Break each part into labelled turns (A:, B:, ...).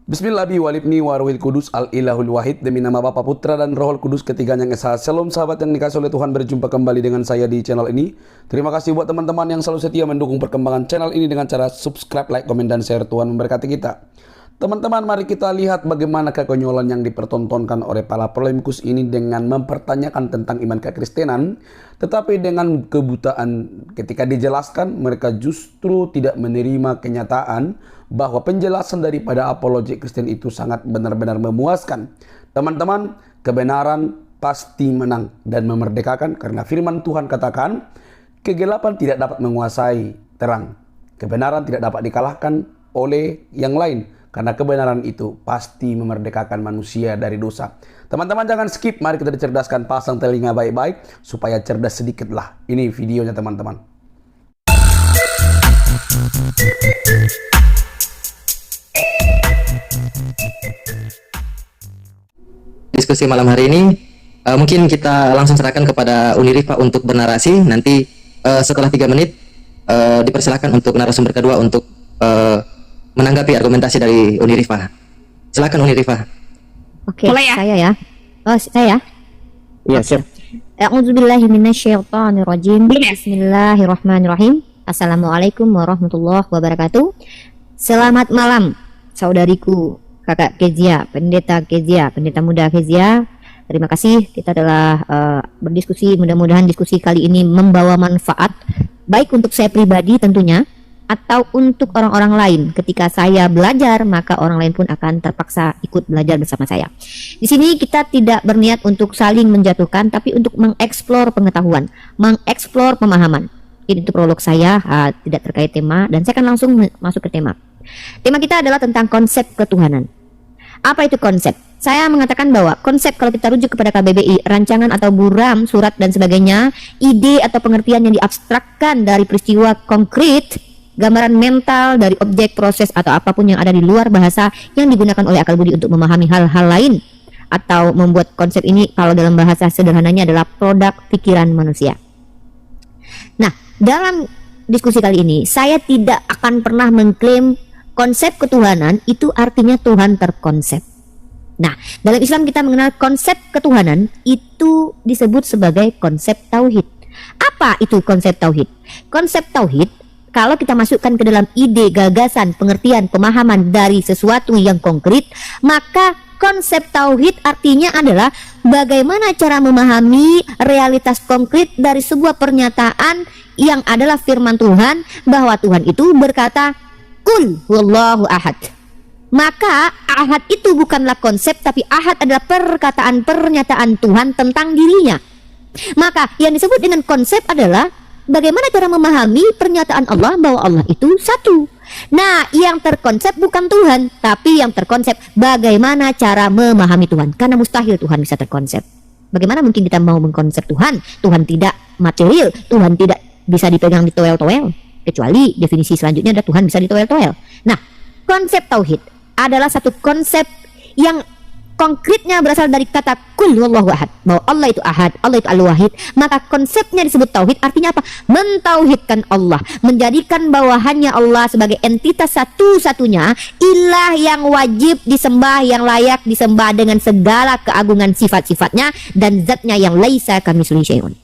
A: Bismillahi walibni warwil kudus al-ilahul wahid. Demi nama Bapa, Putra, dan Rohul Kudus ketiganya yang esa. Shalom sahabat yang dikasih oleh Tuhan, berjumpa kembali dengan saya di channel ini. Terima kasih buat teman-teman yang selalu setia mendukung perkembangan channel ini dengan cara subscribe, like, komen, dan share. Tuhan memberkati kita. Teman-teman, mari kita lihat bagaimana kekonyolan yang dipertontonkan oleh para polemikus ini dengan mempertanyakan tentang iman kekristenan, tetapi dengan kebutaan ketika dijelaskan mereka justru tidak menerima kenyataan bahwa penjelasan daripada apologi Kristen itu sangat benar-benar memuaskan. Teman-teman, kebenaran pasti menang dan memerdekakan karena firman Tuhan katakan, kegelapan tidak dapat menguasai terang. Kebenaran tidak dapat dikalahkan oleh yang lain. Karena kebenaran itu pasti memerdekakan manusia dari dosa. Teman-teman jangan skip, mari kita dicerdaskan, pasang telinga baik-baik supaya cerdas sedikitlah. Ini videonya teman-teman.
B: Diskusi malam hari ini mungkin kita langsung serahkan kepada Unirifa untuk bernarasi. Nanti setelah 3 menit dipersilakan untuk narasumber kedua untuk menanggapi argumentasi dari Unirifa. Silakan Unirifa.
C: Oke, saya ya. Oh, saya.
B: Iya, siap.
C: A'udzubillahi minasyaitonirrajim. Bismillahirrahmanirrahim. Assalamualaikum warahmatullahi wabarakatuh. Selamat malam, saudariku, Kakak Kezia, pendeta muda Kezia. Terima kasih, kita telah berdiskusi. Mudah-mudahan diskusi kali ini membawa manfaat baik untuk saya pribadi tentunya, atau untuk orang-orang lain. Ketika saya belajar, maka orang lain pun akan terpaksa ikut belajar bersama saya. Di sini kita tidak berniat untuk saling menjatuhkan, tapi untuk mengeksplor pengetahuan, mengeksplor pemahaman. Itu prolog saya, tidak terkait tema, dan saya akan langsung masuk ke tema. Tema kita adalah tentang konsep ketuhanan. Apa itu konsep? Saya mengatakan bahwa konsep, kalau kita rujuk kepada KBBI, rancangan atau buram, surat dan sebagainya, ide atau pengertian yang diabstrakkan dari peristiwa konkret, gambaran mental dari objek, proses, atau apapun yang ada di luar bahasa yang digunakan oleh akal budi untuk memahami hal-hal lain, atau membuat konsep ini, kalau dalam bahasa sederhananya, adalah produk pikiran manusia. Nah, dalam diskusi kali ini saya tidak akan pernah mengklaim konsep ketuhanan itu artinya Tuhan terkonsep. Nah, dalam Islam kita mengenal konsep ketuhanan itu disebut sebagai konsep tauhid. Apa itu konsep tauhid? Konsep tauhid, kalau kita masukkan ke dalam ide, gagasan, pengertian, pemahaman dari sesuatu yang konkret, maka konsep tauhid artinya adalah bagaimana cara memahami realitas konkret dari sebuah pernyataan yang adalah firman Tuhan, bahwa Tuhan itu berkata, Qul huwallahu ahad. Maka ahad itu bukanlah konsep, tapi ahad adalah perkataan, pernyataan Tuhan tentang dirinya. Maka yang disebut dengan konsep adalah bagaimana cara memahami pernyataan Allah bahwa Allah itu satu. Nah, yang terkonsep bukan Tuhan, tapi yang terkonsep bagaimana cara memahami Tuhan. Karena mustahil Tuhan bisa terkonsep. Bagaimana mungkin kita mau mengkonsep Tuhan? Tuhan tidak material, Tuhan tidak bisa dipegang di toel-toel. Kecuali definisi selanjutnya adalah Tuhan bisa di toel-toel. Nah, konsep tauhid adalah satu konsep yang konkretnya berasal dari kata Qul huwallahu ahad, bahwa Allah itu ahad, Allah itu al-wahid. Maka konsepnya disebut tauhid, artinya apa? Mentauhidkan Allah, menjadikan bahwa hanya Allah sebagai entitas satu-satunya ilah yang wajib disembah, yang layak disembah dengan segala keagungan sifat-sifatnya dan zatnya yang laisa kamitslihi syai'un.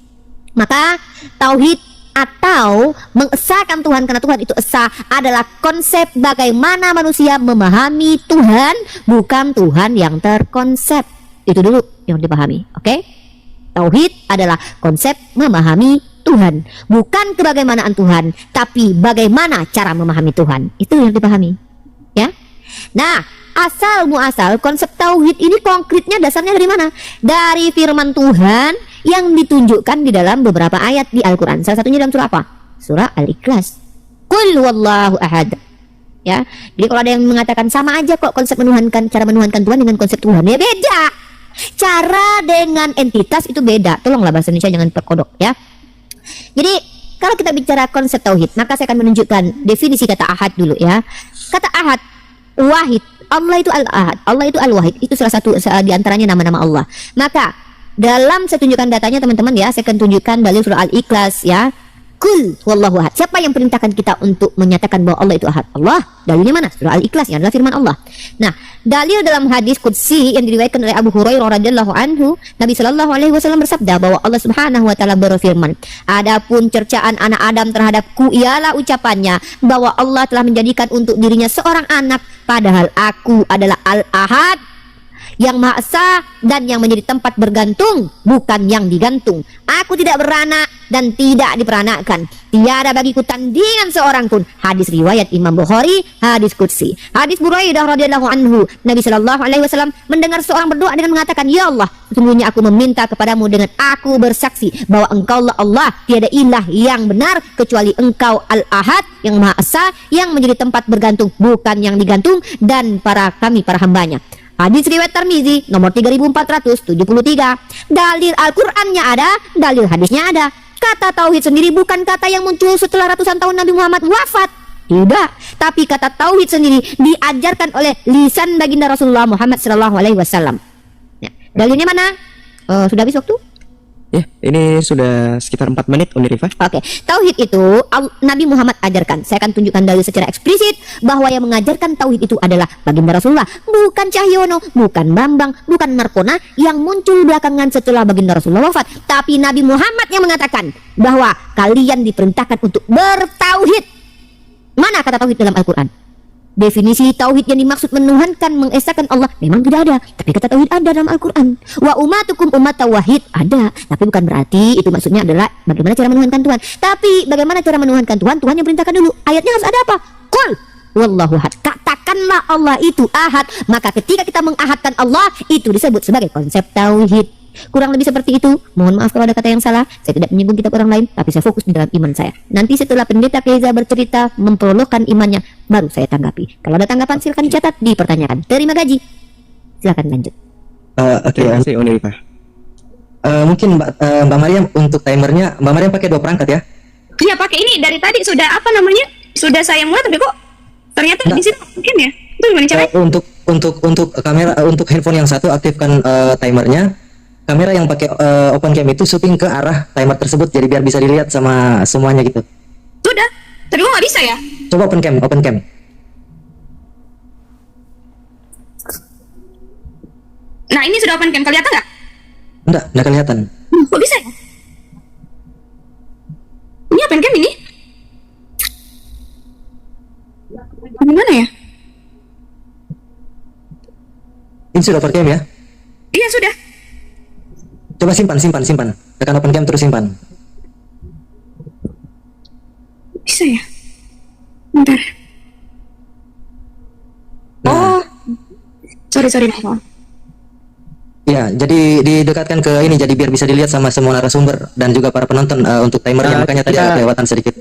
C: Maka tauhid atau mengesahkan Tuhan karena Tuhan itu esa adalah konsep bagaimana manusia memahami Tuhan, bukan Tuhan yang terkonsep. Itu dulu yang dipahami, oke? Tauhid adalah konsep memahami Tuhan, bukan kebagaimanaan Tuhan, tapi bagaimana cara memahami Tuhan. Itu yang dipahami, ya. Nah, asal muasal konsep tauhid ini konkretnya dasarnya dari mana? Dari firman Tuhan yang ditunjukkan di dalam beberapa ayat di Al-Quran. Salah satunya dalam surah apa? Surah Al-Ikhlas. Qul huwallahu ahad. Ya, jadi kalau ada yang mengatakan sama aja kok konsep menuhankan, cara menuhankan Tuhan dengan konsep Tuhan, ya beda. Cara dengan entitas itu beda. Tolonglah bahasa Indonesia jangan perkodok, ya. Jadi kalau kita bicara konsep tauhid, maka saya akan menunjukkan definisi kata ahad dulu, ya. Kata ahad, wahid. Allah itu al-ahad, Allah itu al-wahid. Itu salah satu di antaranya nama-nama Allah. Maka dalam saya tunjukkan datanya teman-teman, ya, saya akan tunjukkan dalil surah Al-Ikhlas, ya. Kul wallahu ahad. Siapa yang perintahkan kita untuk menyatakan bahwa Allah itu ahad? Allah. Dalilnya mana? Surah Al-Ikhlas yang adalah firman Allah. Nah, dalil dalam hadis qudsi yang diriwayatkan oleh Abu Hurairah radhiyallahu anhu, Nabi sallallahu alaihi wasallam bersabda bahwa Allah Subhanahu wa taala berfirman, "Adapun cercaan anak Adam terhadapku ialah ucapannya bahwa Allah telah menjadikan untuk dirinya seorang anak, padahal aku adalah Al-Ahad, yang Maha Esa dan yang menjadi tempat bergantung, bukan yang digantung. Aku tidak beranak dan tidak diperanakan. Tiada bagiku tandingan seorang pun." Hadis riwayat Imam Bukhari, hadis qudsi. Hadis Buraidah radhiyallahu anhu, Nabi sallallahu alaihi wasallam mendengar seorang berdoa dengan mengatakan, "Ya Allah, sesungguhnya aku meminta kepadamu dengan aku bersaksi bahwa Engkau Allah, tiada ilah yang benar kecuali Engkau Al-Ahad, yang Maha Esa, yang menjadi tempat bergantung, bukan yang digantung, dan para hambanya." Hadis riwayat Tirmizi nomor 3473. Dalil Al-Qur'annya ada, dalil hadisnya ada. Kata tauhid sendiri bukan kata yang muncul setelah ratusan tahun Nabi Muhammad wafat. Tidak, tapi kata tauhid sendiri diajarkan oleh lisan baginda Rasulullah Muhammad sallallahu alaihi wasallam. Ya, dalilnya mana? Sudah habis waktu?
D: Ya, ini sudah sekitar 4 menit, Uni Rifa.
C: Oke, tauhid itu Nabi Muhammad ajarkan. Saya akan tunjukkan dalil secara eksplisit bahwa yang mengajarkan tauhid itu adalah baginda Rasulullah, bukan Cahyono, bukan Bambang, bukan Markona yang muncul belakangan setelah baginda Rasulullah wafat. Tapi Nabi Muhammad yang mengatakan bahwa kalian diperintahkan untuk bertauhid. Mana kata tauhid dalam Al-Quran? Definisi tauhid yang dimaksud menuhankan, mengesahkan Allah memang tidak ada, tapi kata tauhid ada dalam Al-Quran. Wa ummatukum ummatan wahid ada, tapi bukan berarti itu maksudnya adalah bagaimana cara menuhankan Tuhan. Tapi bagaimana cara menuhankan Tuhan? Tuhan yang perintahkan dulu. Ayatnya harus ada apa? Qul wallahu ahad. Katakanlah Allah itu ahad. Maka ketika kita mengahadkan Allah, itu disebut sebagai konsep tauhid. Kurang lebih seperti itu. Mohon maaf kalau ada kata yang salah. Saya tidak menyinggung kitab orang lain, tapi saya fokus di dalam iman saya. Nanti setelah pendeta Keiza bercerita memprologkan imannya, baru saya tanggapi. Kalau ada tanggapan silakan dicatat, dipertanyakan. Terima gaji. Silakan lanjut.
D: Terima kasih, Uni Rifa.
B: Mungkin Mbak Mariam untuk timernya, Mbak Mariam pakai 2 perangkat ya?
E: Iya, pakai ini dari tadi sudah apa namanya? Sudah saya mulai tapi kok ternyata di sini mungkin ya. Itu gimana caranya?
B: Untuk kamera, untuk handphone yang satu aktifkan timernya. Kamera yang pakai open cam itu syuting ke arah timer tersebut, jadi biar bisa dilihat sama semuanya gitu.
E: Sudah. Tapi kok nggak bisa ya?
B: Coba open cam.
E: Nah, ini sudah open cam, kelihatan nggak?
B: Enggak kelihatan.
E: Kok bisa ya? Ini open cam ini? Gimana ya?
B: Ini sudah open cam ya?
E: Iya, sudah.
B: Coba simpan. Tekan open cam terus simpan.
E: Bisa ya? Bentar.
B: Nah.
E: Oh. Sorry, maaf.
B: Ya, jadi didekatkan ke ini, jadi biar bisa dilihat sama semua narasumber dan juga para penonton untuk timernya. Makanya tadi ada kelewatan sedikit.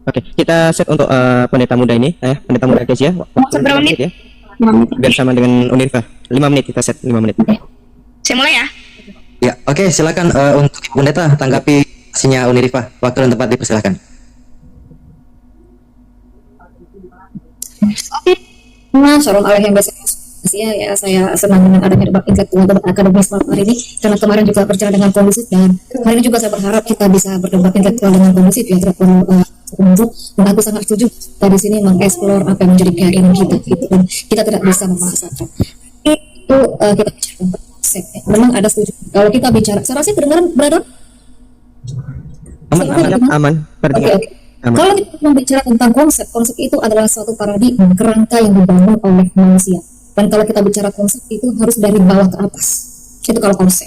D: Oke, kita set untuk pendeta muda ini, pendeta muda Kezia.
E: Seberapa menit?
D: Ya? 5 menit. Biar sama dengan Uni Rifa. 5 menit kita set, 5 menit.
E: Saya mulai ya.
B: Ya, oke, silakan untuk Ibu Pendeta tanggapi pastinya Uni Rifa. Waktu dan tempat dipersilakan.
F: Oke, Shalom Alaikum ya, saya senang dengan adanya debat intelektual debat akademis malam hari ini, karena kemarin juga berjalan dengan kondusif, dan hari ini juga saya berharap kita bisa berdebat intelektual dengan kondusif ya, tidak perlu penunjuk. Dan aku sangat setuju di sini mengeksplor apa yang menjadi keyakinan kita gitu, dan kita tidak bisa memaksakan itu. Kita bicara tentang konsep ya. Memang ada setuju kalau kita bicara, saya rasa kedengaran brother
D: Aman.
F: Oke. Kalau kita membicara tentang konsep itu adalah suatu paradigma, kerangka yang dibangun oleh manusia. Dan kalau kita bicara konsep itu harus dari bawah ke atas. Itu kalau konsep.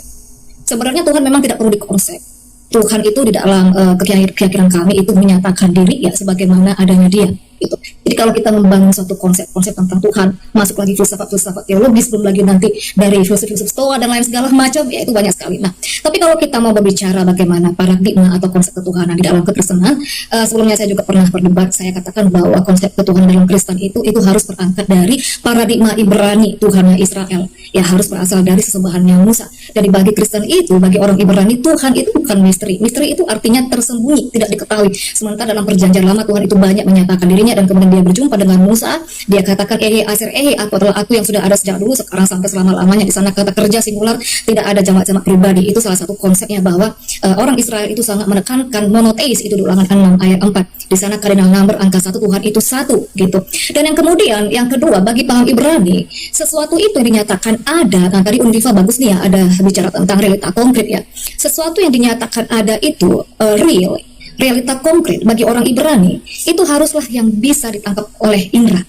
F: Sebenarnya Tuhan memang tidak perlu dikonsep. Tuhan itu di dalam keyakinan kami itu menyatakan diri ya sebagaimana adanya Dia. Gitu. Jadi kalau kita membangun suatu konsep tentang Tuhan, masuk lagi filsafat teologis, belum lagi nanti dari filsuf Stoa dan lain segala macam, ya itu banyak sekali. Nah, tapi kalau kita mau berbicara bagaimana paradigma atau konsep ketuhanan di dalam kekristenan, sebelumnya saya juga pernah berdebat, saya katakan bahwa konsep ketuhanan dalam Kristen itu harus berangkat dari paradigma Ibrani, Tuhannya Israel. Ya harus berasal dari sesembahannya Musa. Dari bagi Kristen itu, bagi orang Ibrani, Tuhan itu bukan misteri. Misteri itu artinya tersembunyi, tidak diketahui. Sementara dalam perjanjian lama Tuhan itu banyak menyatakan dirinya, dan kemudian Dia dia berjumpa dengan Musa, dia katakan aku adalah aku yang sudah ada sejak dulu, sekarang sampai selama-lamanya. Di sana kata kerja singular, tidak ada jamak-jamak pribadi. Itu salah satu konsepnya bahwa orang Israel itu sangat menekankan monoteis, itu di Ulangan 6 ayat 4. Di sana cardinal number angka 1, Tuhan itu satu gitu. Dan yang kemudian yang kedua, bagi paham Ibrani, sesuatu itu dinyatakan ada. Nah, tadi Undifa bagus nih ya, ada bicara tentang realita konkret ya. Sesuatu yang dinyatakan ada itu real, realita konkret bagi orang Ibrani itu haruslah yang bisa ditangkap oleh indera.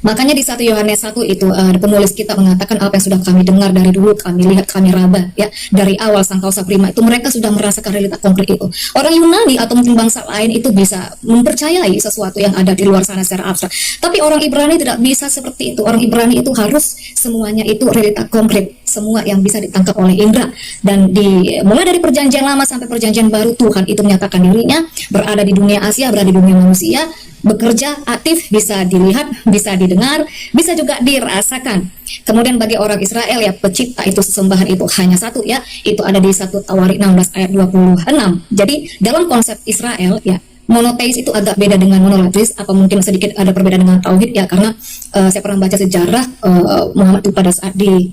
F: Makanya di 1 Yohanes 1 itu penulis kita mengatakan apa yang sudah kami dengar dari dulu, kami lihat, kami raba ya, dari awal sangkausa prima itu mereka sudah merasakan realita konkret itu. Orang Yunani atau mungkin bangsa lain itu bisa mempercayai sesuatu yang ada di luar sana secara abstrak. Tapi orang Ibrani tidak bisa seperti itu. Orang Ibrani itu harus semuanya itu realita konkret, semua yang bisa ditangkap oleh indera. Dan mulai dari perjanjian lama sampai perjanjian baru, Tuhan itu menyatakan dirinya berada di dunia Asia, berada di dunia manusia, bekerja aktif, bisa dilihat, bisa didengar, bisa juga dirasakan. Kemudian bagi orang Israel ya, pencipta itu sesembahan itu hanya satu ya, itu ada di 1 Tawarik 16 ayat 26. Jadi dalam konsep Israel ya, monoteis itu agak beda dengan monolatris, apa mungkin sedikit ada perbedaan dengan tauhid ya, karena saya pernah baca sejarah Muhammad itu pada saat di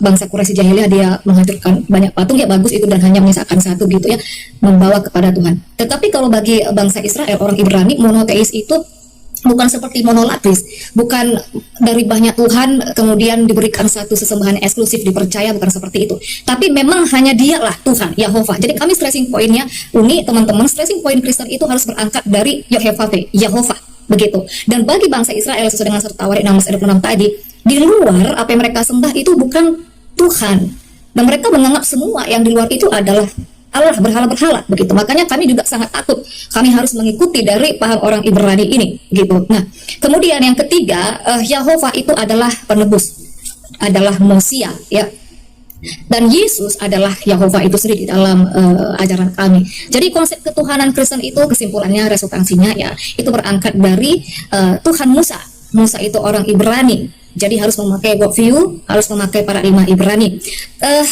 F: bangsa Quraisy jahiliyah dia menghancurkan banyak patung ya, bagus itu, dan hanya menyisakan satu gitu ya, membawa kepada Tuhan. Tetapi kalau bagi bangsa Israel, orang Ibrani, monoteis itu bukan seperti monolatris, bukan dari banyak Tuhan kemudian diberikan satu sesembahan eksklusif dipercaya, bukan seperti itu. Tapi memang hanya dialah Tuhan, Yahova. Jadi kami stressing pointnya, teman-teman, stressing point Kristen itu harus berangkat dari Yahova, begitu. Dan bagi bangsa Israel sesuai dengan Tawarik 16 ayat 6 tadi, di luar apa yang mereka sembah itu bukan Tuhan, dan mereka menganggap semua yang di luar itu adalah Allah, berhala-berhala begitu. Makanya kami juga sangat takut. Kami harus mengikuti dari paham orang Ibrani ini gitu. Nah, kemudian yang ketiga, Yahova itu adalah penebus, adalah Mosia ya. Dan Yesus adalah Yahova itu sendiri di dalam ajaran kami. Jadi konsep ketuhanan Kristen itu kesimpulannya, resultansinya ya, itu berangkat dari Tuhan Musa. Musa itu orang Ibrani. Jadi harus memakai worldview, harus memakai paradigma Ibrani.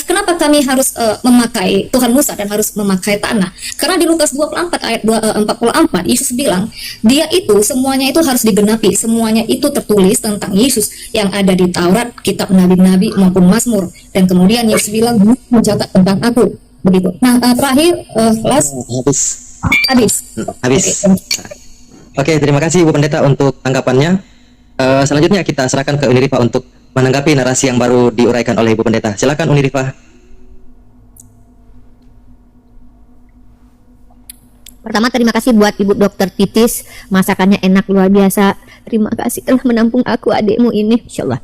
F: Kenapa kami harus memakai Tuhan Musa dan harus memakai tanah? Karena di Lukas 24 ayat 44 Yesus bilang, dia itu semuanya itu harus digenapi, semuanya itu tertulis tentang Yesus yang ada di Taurat, kitab nabi-nabi maupun Mazmur. Dan kemudian Yesus bilang, mencatat tentang aku, begitu. Nah, terakhir habis.
B: Oke, terima kasih Ibu Pendeta untuk tanggapannya. Selanjutnya kita serahkan ke Unirifa untuk menanggapi narasi yang baru diuraikan oleh Ibu Pendeta. Silakan Unirifa.
C: Pertama, terima kasih buat Ibu Dokter Titis, masakannya enak luar biasa. Terima kasih telah menampung aku, adikmu ini, insyaallah.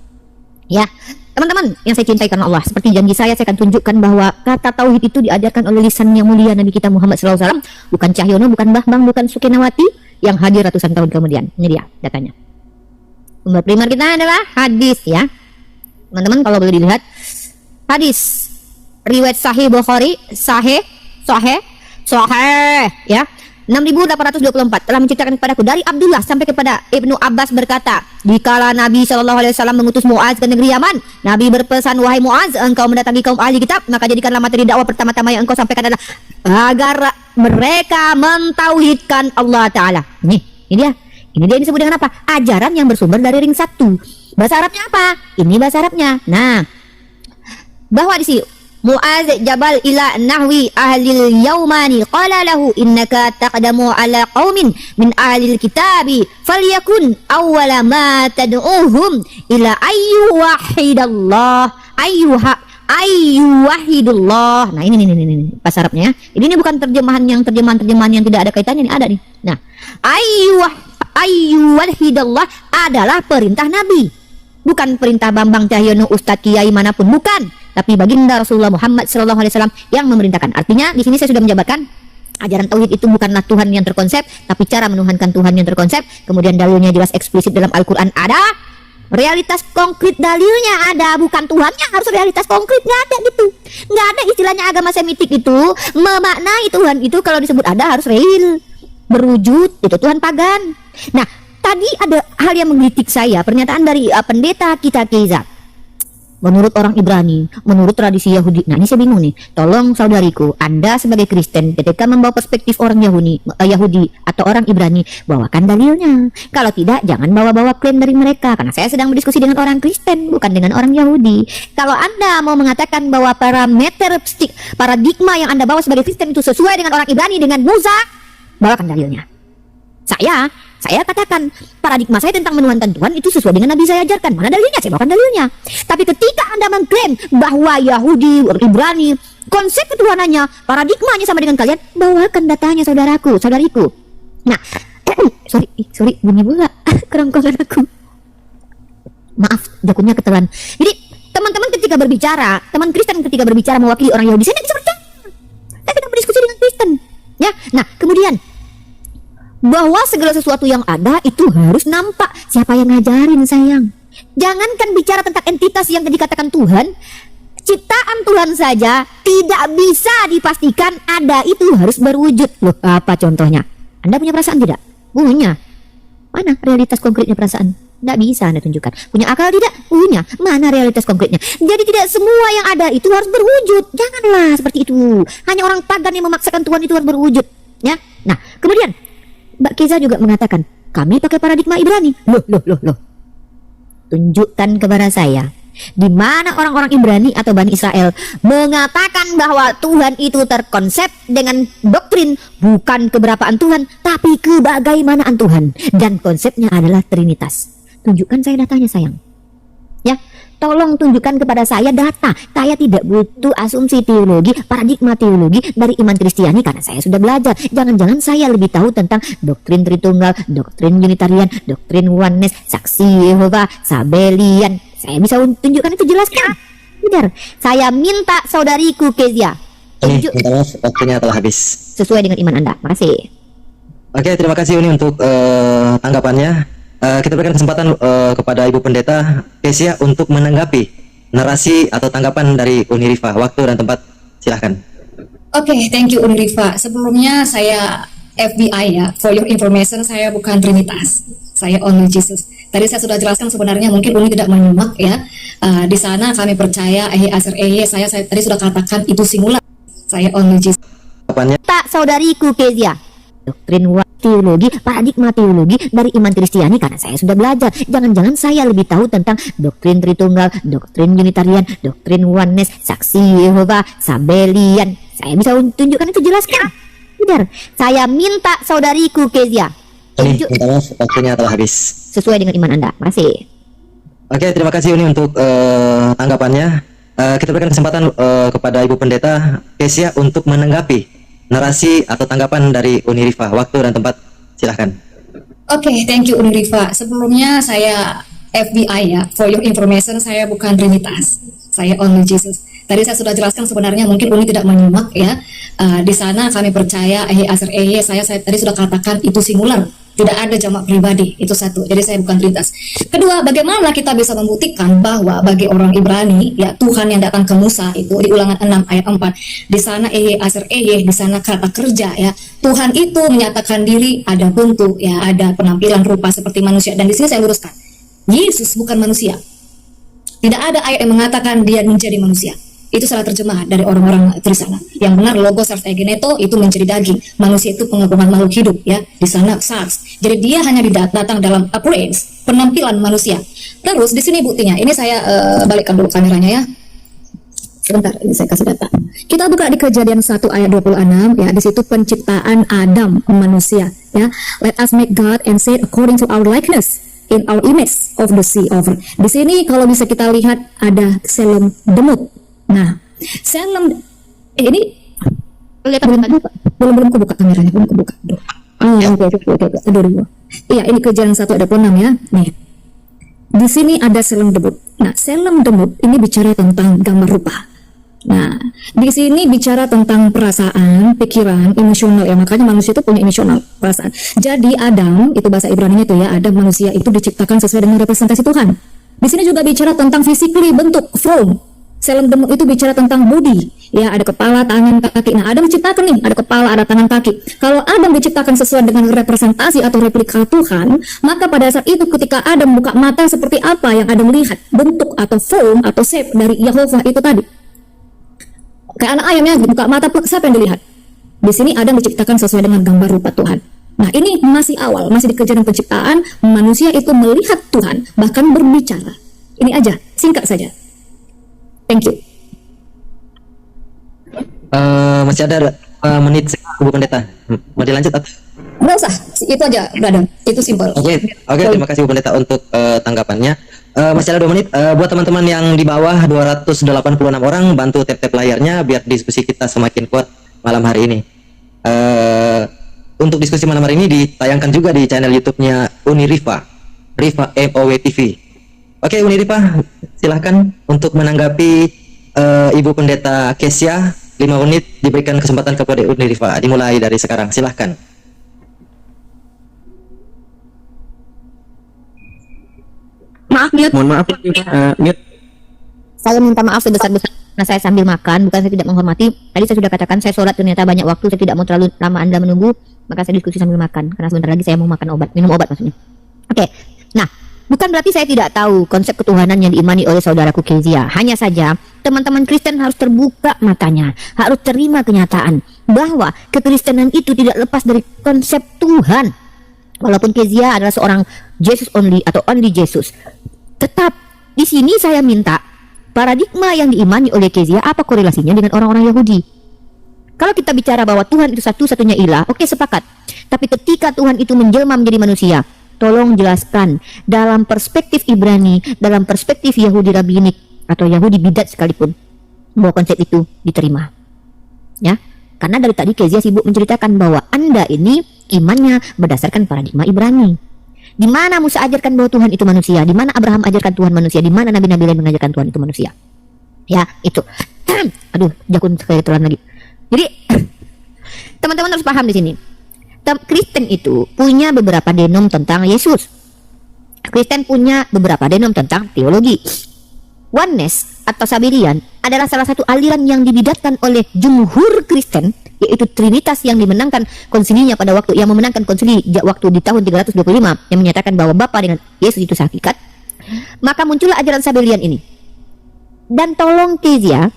C: Ya, teman-teman yang saya cintai karena Allah, seperti janji saya akan tunjukkan bahwa kata tauhid itu diajarkan oleh lisan yang mulia Nabi kita Muhammad SAW, bukan Cahyono, bukan Bambang, bukan Sukinawati yang hadir ratusan tahun kemudian. Ini dia datanya. Sumber primer kita adalah hadis ya. Teman-teman kalau boleh dilihat, hadis riwayat Sahih Bukhari, sahih ya. 6824 telah menceritakan kepadaku dari Abdullah sampai kepada Ibnu Abbas berkata, dikala Nabi SAW mengutus Muaz ke negeri Yaman, Nabi berpesan, wahai Muaz, engkau mendatangi kaum ahli kitab, maka jadikanlah materi dakwah pertama-tama yang engkau sampaikan adalah agar mereka mentauhidkan Allah Ta'ala. Ini dia. Ini dia disebut dengan apa? Ajaran yang bersumber dari ring 1. Bahasa Arabnya apa? Ini bahasa Arabnya. Nah, bahwa di sini Muaz jabal ila nahwi ahlil yaumani qala lahu innaka taqdamu ala qaumin min ahlil kitabi falyakun awwala ma tad'uhum ila ayyuwahidullah. Nah, ini bahasa Arabnya. Ini bukan terjemahan yang tidak ada kaitannya, ini ada nih. Nah, ayyuwahidullah adalah perintah Nabi, bukan perintah Bambang, Cahyono, Ustadz, Kiai manapun, bukan, tapi baginda Rasulullah Muhammad SAW yang memerintahkan. Artinya di sini saya sudah menjabarkan ajaran tauhid itu bukanlah Tuhan yang terkonsep, tapi cara menuhankan Tuhan yang terkonsep. Kemudian dalilnya jelas eksplisit dalam Al-Quran ada, realitas konkret dalilnya ada, bukan Tuhannya harus realitas konkret, nggak ada gitu. Nggak ada istilahnya agama semitik itu memaknai Tuhan itu kalau disebut ada harus real, berwujud, itu Tuhan pagan. Nah, tadi ada hal yang menggelitik saya, pernyataan dari pendeta kita Keiza. menurut orang Ibrani, menurut tradisi Yahudi. Nah, ini saya bingung nih. Tolong saudariku, Anda sebagai Kristen ketika membawa perspektif orang Yahudi atau orang Ibrani, bawakan dalilnya. Kalau tidak, jangan bawa-bawa klaim dari mereka, karena saya sedang berdiskusi dengan orang Kristen, bukan dengan orang Yahudi. Kalau Anda mau mengatakan bahwa paradigma yang Anda bawa sebagai Kristen itu sesuai dengan orang Ibrani, dengan Musa, bawakan dalilnya. Saya katakan paradigma saya tentang menuhankan Tuhan itu sesuai dengan Nabi saya ajarkan. Mana dalilnya? Saya bawakan dalilnya. Tapi ketika Anda mengklaim bahwa Yahudi, Ibrani, konsep ketuhanannya, paradigmanya sama dengan kalian, bawakan datanya saudariku. Nah, sorry, bunyi bola kerongkongan aku. Maaf, jakunnya ketelan. Jadi, teman-teman ketika berbicara, teman Kristen ketika berbicara mewakili orang Yahudi, saya tidak bisa percaya. Saya tidak berdiskusi dengan Kristen. Ya, nah, kemudian bahwa segala sesuatu yang ada itu harus nampak. Siapa yang ngajarin, sayang? Jangankan bicara tentang entitas yang dikatakan Tuhan, ciptaan Tuhan saja tidak bisa dipastikan ada, itu harus berwujud. Loh, apa contohnya? Anda punya perasaan tidak? Punya. Mana realitas konkretnya perasaan? Tidak bisa Anda tunjukkan. Punya akal tidak? Punya. Mana realitas konkretnya? Jadi tidak semua yang ada itu harus berwujud. Janganlah seperti itu. Hanya orang pagan yang memaksakan Tuhan itu harus berwujud. Ya. Nah, kemudian Mbak Keza juga mengatakan, kami pakai paradigma Ibrani. Loh. Tunjukkan kepada saya di mana orang-orang Ibrani atau Bani Israel mengatakan bahwa Tuhan itu terkonsep dengan doktrin bukan keberapaan Tuhan, tapi kebagaimanaan Tuhan, dan konsepnya adalah Trinitas. Tunjukkan saya datanya, sayang. Ya, tolong tunjukkan kepada saya data. Saya tidak butuh asumsi teologi, paradigma teologi dari iman Kristiani, karena saya sudah belajar. Jangan-jangan saya lebih tahu tentang doktrin Tritunggal, doktrin Unitarian, doktrin Oneness, Saksi Yehova, Sabelian. Saya bisa tunjukkan itu, jelaskan. Benar. Saya minta saudariku Kezia, tunjuk
B: Minta maaf, waktunya telah habis.
C: sesuai dengan iman Anda. Makasih.
B: Oke, terima kasih Uni untuk tanggapannya. Kita berikan kesempatan kepada Ibu Pendeta Kezia untuk menanggapi narasi atau tanggapan dari Uni Rifa. Waktu dan tempat, silahkan.
F: Oke, thank you Uni Rifa. Sebelumnya saya FBI ya, for your information, saya bukan Trinitas, saya only Jesus. Tadi saya sudah jelaskan, sebenarnya mungkin Uni tidak menyimak ya. Di sana kami percaya saya tadi sudah katakan itu singular. Saya only Jesus.
B: Tanggapannya.
C: Tak saudariku Kezia, doktrin teologi, paradigma teologi dari iman Kristiani, karena saya sudah belajar. Jangan-jangan saya lebih tahu tentang doktrin Tritunggal, doktrin Unitarian, doktrin Oneness, Saksi Yehova, Sabelian. Saya bisa tunjukkan itu, jelaskan. Benar. Saya minta saudariku Kezia, tunjuk
B: Minta maaf, waktunya telah habis.
C: sesuai dengan iman Anda. Makasih.
B: Oke, terima kasih Uni untuk tanggapannya. Kita berikan kesempatan kepada Ibu Pendeta Kezia untuk menanggapi narasi atau tanggapan dari Uni Rifa. Waktu dan tempat, silahkan.
F: Oke, thank you Uni Rifa. Sebelumnya saya FBI ya, for your information, saya bukan Trinitas, saya only Jesus. Tadi saya sudah jelaskan, sebenarnya mungkin Uni tidak menyimak ya. Di sana kami percaya saya tadi sudah katakan itu singular, tidak ada jamak pribadi, itu satu. Jadi saya bukan Trinitas. Kedua, bagaimana kita bisa membuktikan bahwa bagi orang Ibrani ya, Tuhan yang datang ke Musa itu di Ulangan 6 ayat 4, di sana di sana kata kerja ya. Tuhan itu menyatakan diri, ada bentuk ya, ada penampilan rupa seperti manusia. Dan di sini saya luruskan, Yesus bukan manusia. Tidak ada ayat yang mengatakan dia menjadi manusia. Itu salah terjemahan dari orang-orang di sana. Yang benar, logos sarx egeneto itu menjadi daging. Manusia itu pengakuan makhluk hidup ya. Di sana sarx. Jadi dia hanya datang dalam appearance, penampilan manusia. Terus di sini buktinya. Ini saya balikkan dulu kameranya ya. Sebentar, ini saya kasih data. Kita buka di Kejadian 1 ayat 26 ya. Di situ penciptaan Adam, manusia ya. Let us make God and say according to our likeness, in our image of the sea over. Di sini kalau bisa kita lihat ada Selem Demut. Nah, Selem ini belum kebuka kameranya, belum kebuka. Oke. Iya, ini Kejadian 1 ayat 26 ya. Nih. Di sini ada Selem Demut. Nah, Selem Demut ini bicara tentang gambar rupa. Nah, di sini bicara tentang perasaan, pikiran, emosional ya. Makanya manusia itu punya emosional, perasaan. Jadi Adam, itu bahasa Ibrani itu ya, Adam manusia itu diciptakan sesuai dengan representasi Tuhan. Di sini juga bicara tentang physically, bentuk, form, Sel gemuk itu bicara tentang body, ya ada kepala, tangan, kaki. Nah, Adam menciptakan nih, ada kepala, ada tangan, kaki. Kalau Adam diciptakan sesuai dengan representasi atau replika Tuhan, maka pada saat itu ketika Adam buka mata seperti apa yang Adam lihat, bentuk atau form atau shape dari Yehova itu tadi. Kayak anak ayamnya buka mata, siapa yang dilihat? Di sini Adam diciptakan sesuai dengan gambar rupa Tuhan. Nah, ini masih awal, masih di kejadian penciptaan, manusia itu melihat Tuhan, bahkan berbicara. Ini aja, singkat saja. Thank you.
B: Masih ada menit, Bu Pendeta. Mau dilanjut atau?
F: Nggak usah, itu aja, brother. Itu simple.
B: Oke, terima kasih Bu Pendeta untuk tanggapannya. Masih ada 2 menit. Buat teman-teman yang di bawah 286 orang, bantu tap-tap layarnya biar diskusi kita semakin kuat malam hari ini. Untuk diskusi malam hari ini ditayangkan juga di channel YouTube-nya Unirifa, Rifa MOW TV. Oke, Unirifa, silahkan untuk menanggapi Ibu Pendeta Kesia. 5 menit diberikan kesempatan kepada Unirifa. Dimulai dari sekarang, silahkan.
E: Maaf, mute.
D: Mohon maaf, mute.
C: Saya minta maaf sebesar-besarnya karena saya sambil makan, bukan saya tidak menghormati. Tadi saya sudah katakan saya sholat, ternyata banyak waktu, saya tidak mau terlalu lama Anda menunggu, maka saya diskusi sambil makan karena sebentar lagi saya mau makan obat, minum obat maksudnya. Oke. Nah, bukan berarti saya tidak tahu konsep ketuhanan yang diimani oleh saudaraku Kezia. Hanya saja teman-teman Kristen harus terbuka matanya, harus terima kenyataan bahwa kekristenan itu tidak lepas dari konsep Tuhan. Walaupun Kezia adalah seorang Jesus only atau only Jesus, tetap di sini saya minta paradigma yang diimani oleh Kezia apa korelasinya dengan orang-orang Yahudi. Kalau kita bicara bahwa Tuhan itu satu-satunya ilah, oke, sepakat. Tapi ketika Tuhan itu menjelma menjadi manusia, tolong jelaskan dalam perspektif Ibrani, dalam perspektif Yahudi Rabbinik atau Yahudi Bidat sekalipun, bahwa konsep itu diterima. Ya, karena dari tadi Kezia sibuk menceritakan bahwa Anda ini imannya berdasarkan paradigma Ibrani. Di mana Musa ajarkan bahwa Tuhan itu manusia, di mana Abraham ajarkan Tuhan manusia, di mana nabi-nabi lain mengajarkan Tuhan itu manusia. Ya, itu. Aduh, jakun kebetulan lagi. Jadi teman-teman harus paham di sini. Kristen itu punya beberapa denom tentang Yesus. Kristen punya beberapa denom tentang teologi. Oneness atau Sabelian adalah salah satu aliran yang dibidatkan oleh jumhur Kristen, yaitu Trinitas yang dimenangkan konsilinya pada waktu yang memenangkan konsili waktu di tahun 325 yang menyatakan bahwa Bapa dengan Yesus itu hakikat. Maka muncullah ajaran Sabelian ini. Dan tolong Kezia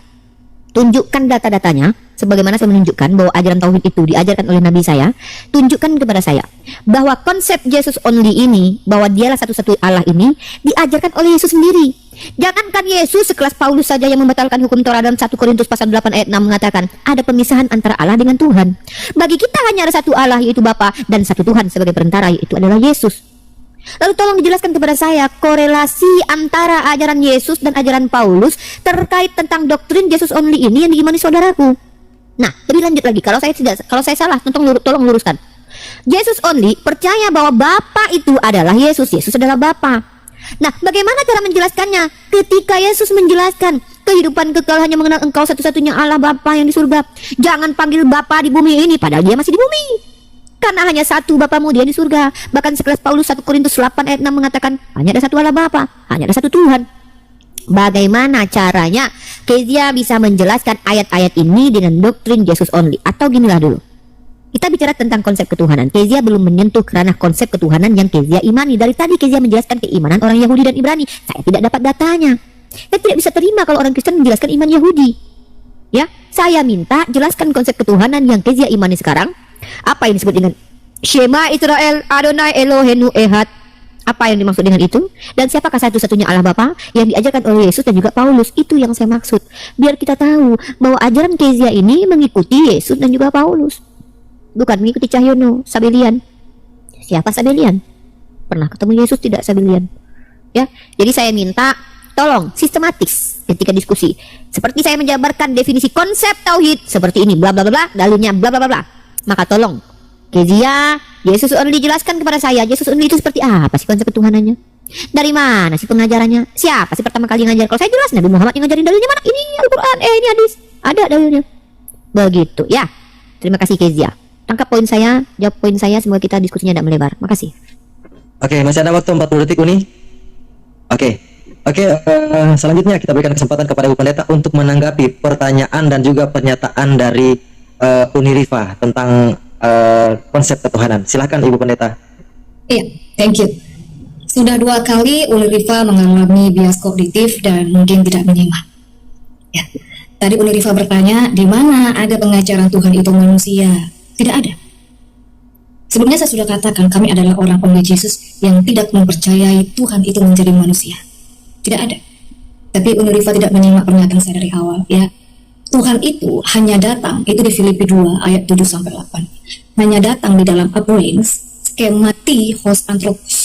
C: tunjukkan data-datanya, sebagaimana saya menunjukkan bahwa ajaran tauhid itu diajarkan oleh nabi saya. Tunjukkan kepada saya bahwa konsep Jesus only ini, bahwa dialah satu-satu Allah ini diajarkan oleh Yesus sendiri. Jangankan Yesus, sekelas Paulus saja yang membatalkan hukum Taurat dalam 1 Korintus pasal 8 ayat 6 mengatakan ada pemisahan antara Allah dengan Tuhan. Bagi kita hanya ada satu Allah, yaitu Bapa, dan satu Tuhan sebagai perantara, yaitu adalah Yesus. Lalu tolong dijelaskan kepada saya korelasi antara ajaran Yesus dan ajaran Paulus terkait tentang doktrin Jesus only ini yang diimani saudaraku. Nah, lebih lanjut lagi, kalau saya salah, tolong luruskan. Jesus only percaya bahwa Bapa itu adalah Yesus, Yesus adalah Bapa. Nah, bagaimana cara menjelaskannya? Ketika Yesus menjelaskan kehidupan kekal hanya mengenal Engkau satu-satunya Allah Bapa yang di surga. Jangan panggil Bapa di bumi ini, padahal dia masih di bumi. Karena hanya satu Bapamu, dia di surga. Bahkan sekelas Paulus 1 Korintus 8 ayat 6 mengatakan hanya ada satu Allah Bapa, hanya ada satu Tuhan. Bagaimana caranya Kezia bisa menjelaskan ayat-ayat ini dengan doktrin Jesus only? Atau ginilah dulu, kita bicara tentang konsep ketuhanan. Kezia belum menyentuh kerana konsep ketuhanan yang Kezia imani. Dari tadi Kezia menjelaskan keimanan orang Yahudi dan Ibrani. Saya tidak dapat datanya. Saya tidak bisa terima kalau orang Kristen menjelaskan iman Yahudi. Ya, saya minta jelaskan konsep ketuhanan yang Kezia imani sekarang. Apa yang disebut dengan Shema Israel Adonai Eloheinu Ehad? Apa yang dimaksud dengan itu? Dan siapakah satu-satunya Allah Bapa yang diajarkan oleh Yesus dan juga Paulus? Itu yang saya maksud. Biar kita tahu bahwa ajaran Kezia ini mengikuti Yesus dan juga Paulus, bukan mengikuti Cahyono, Sabelian. Siapa Sabelian? Pernah ketemu Yesus tidak Sabelian? Ya, jadi saya minta tolong sistematis ketika diskusi. Seperti saya menjabarkan definisi konsep tauhid seperti ini, bla bla bla, dalilnya bla bla bla bla. Maka tolong Kezia, Yesus only jelaskan kepada saya, Yesus only itu seperti apa sih konsep ketuhanannya? Dari mana sih pengajarannya? Siapa sih pertama kali ngajar? Kalau saya jelas Nabi Muhammad yang ngajarin, dalilnya mana? Ini Al-Quran, ini hadis, ada dalilnya. Begitu ya. Terima kasih Kezia. Tangkap poin saya, jawab poin saya, semoga kita diskusinya tidak melebar. Makasih.
B: Oke, masih ada waktu 40 detik Uni. Oke, Oke, selanjutnya kita berikan kesempatan kepada Ibu Pendeta untuk menanggapi pertanyaan dan juga pernyataan dari Unirifa tentang konsep ketuhanan. Silakan Ibu Pendeta.
F: Iya, thank you. Sudah 2 kali Unirifa mengalami bias kognitif dan mungkin tidak menyimak. Ya. Tadi Unirifa bertanya, di mana ada pengajaran Tuhan itu manusia? Tidak ada. Sebelumnya saya sudah katakan, kami adalah orang pengikut Yesus yang tidak mempercayai Tuhan itu menjadi manusia. Tidak ada. Tapi Unirifa tidak menyimak pernyataan saya dari awal, ya. Tuhan itu hanya datang, itu di Filipi 2 ayat 7-8. Hanya datang di dalam appearance, skemati hos anthropos,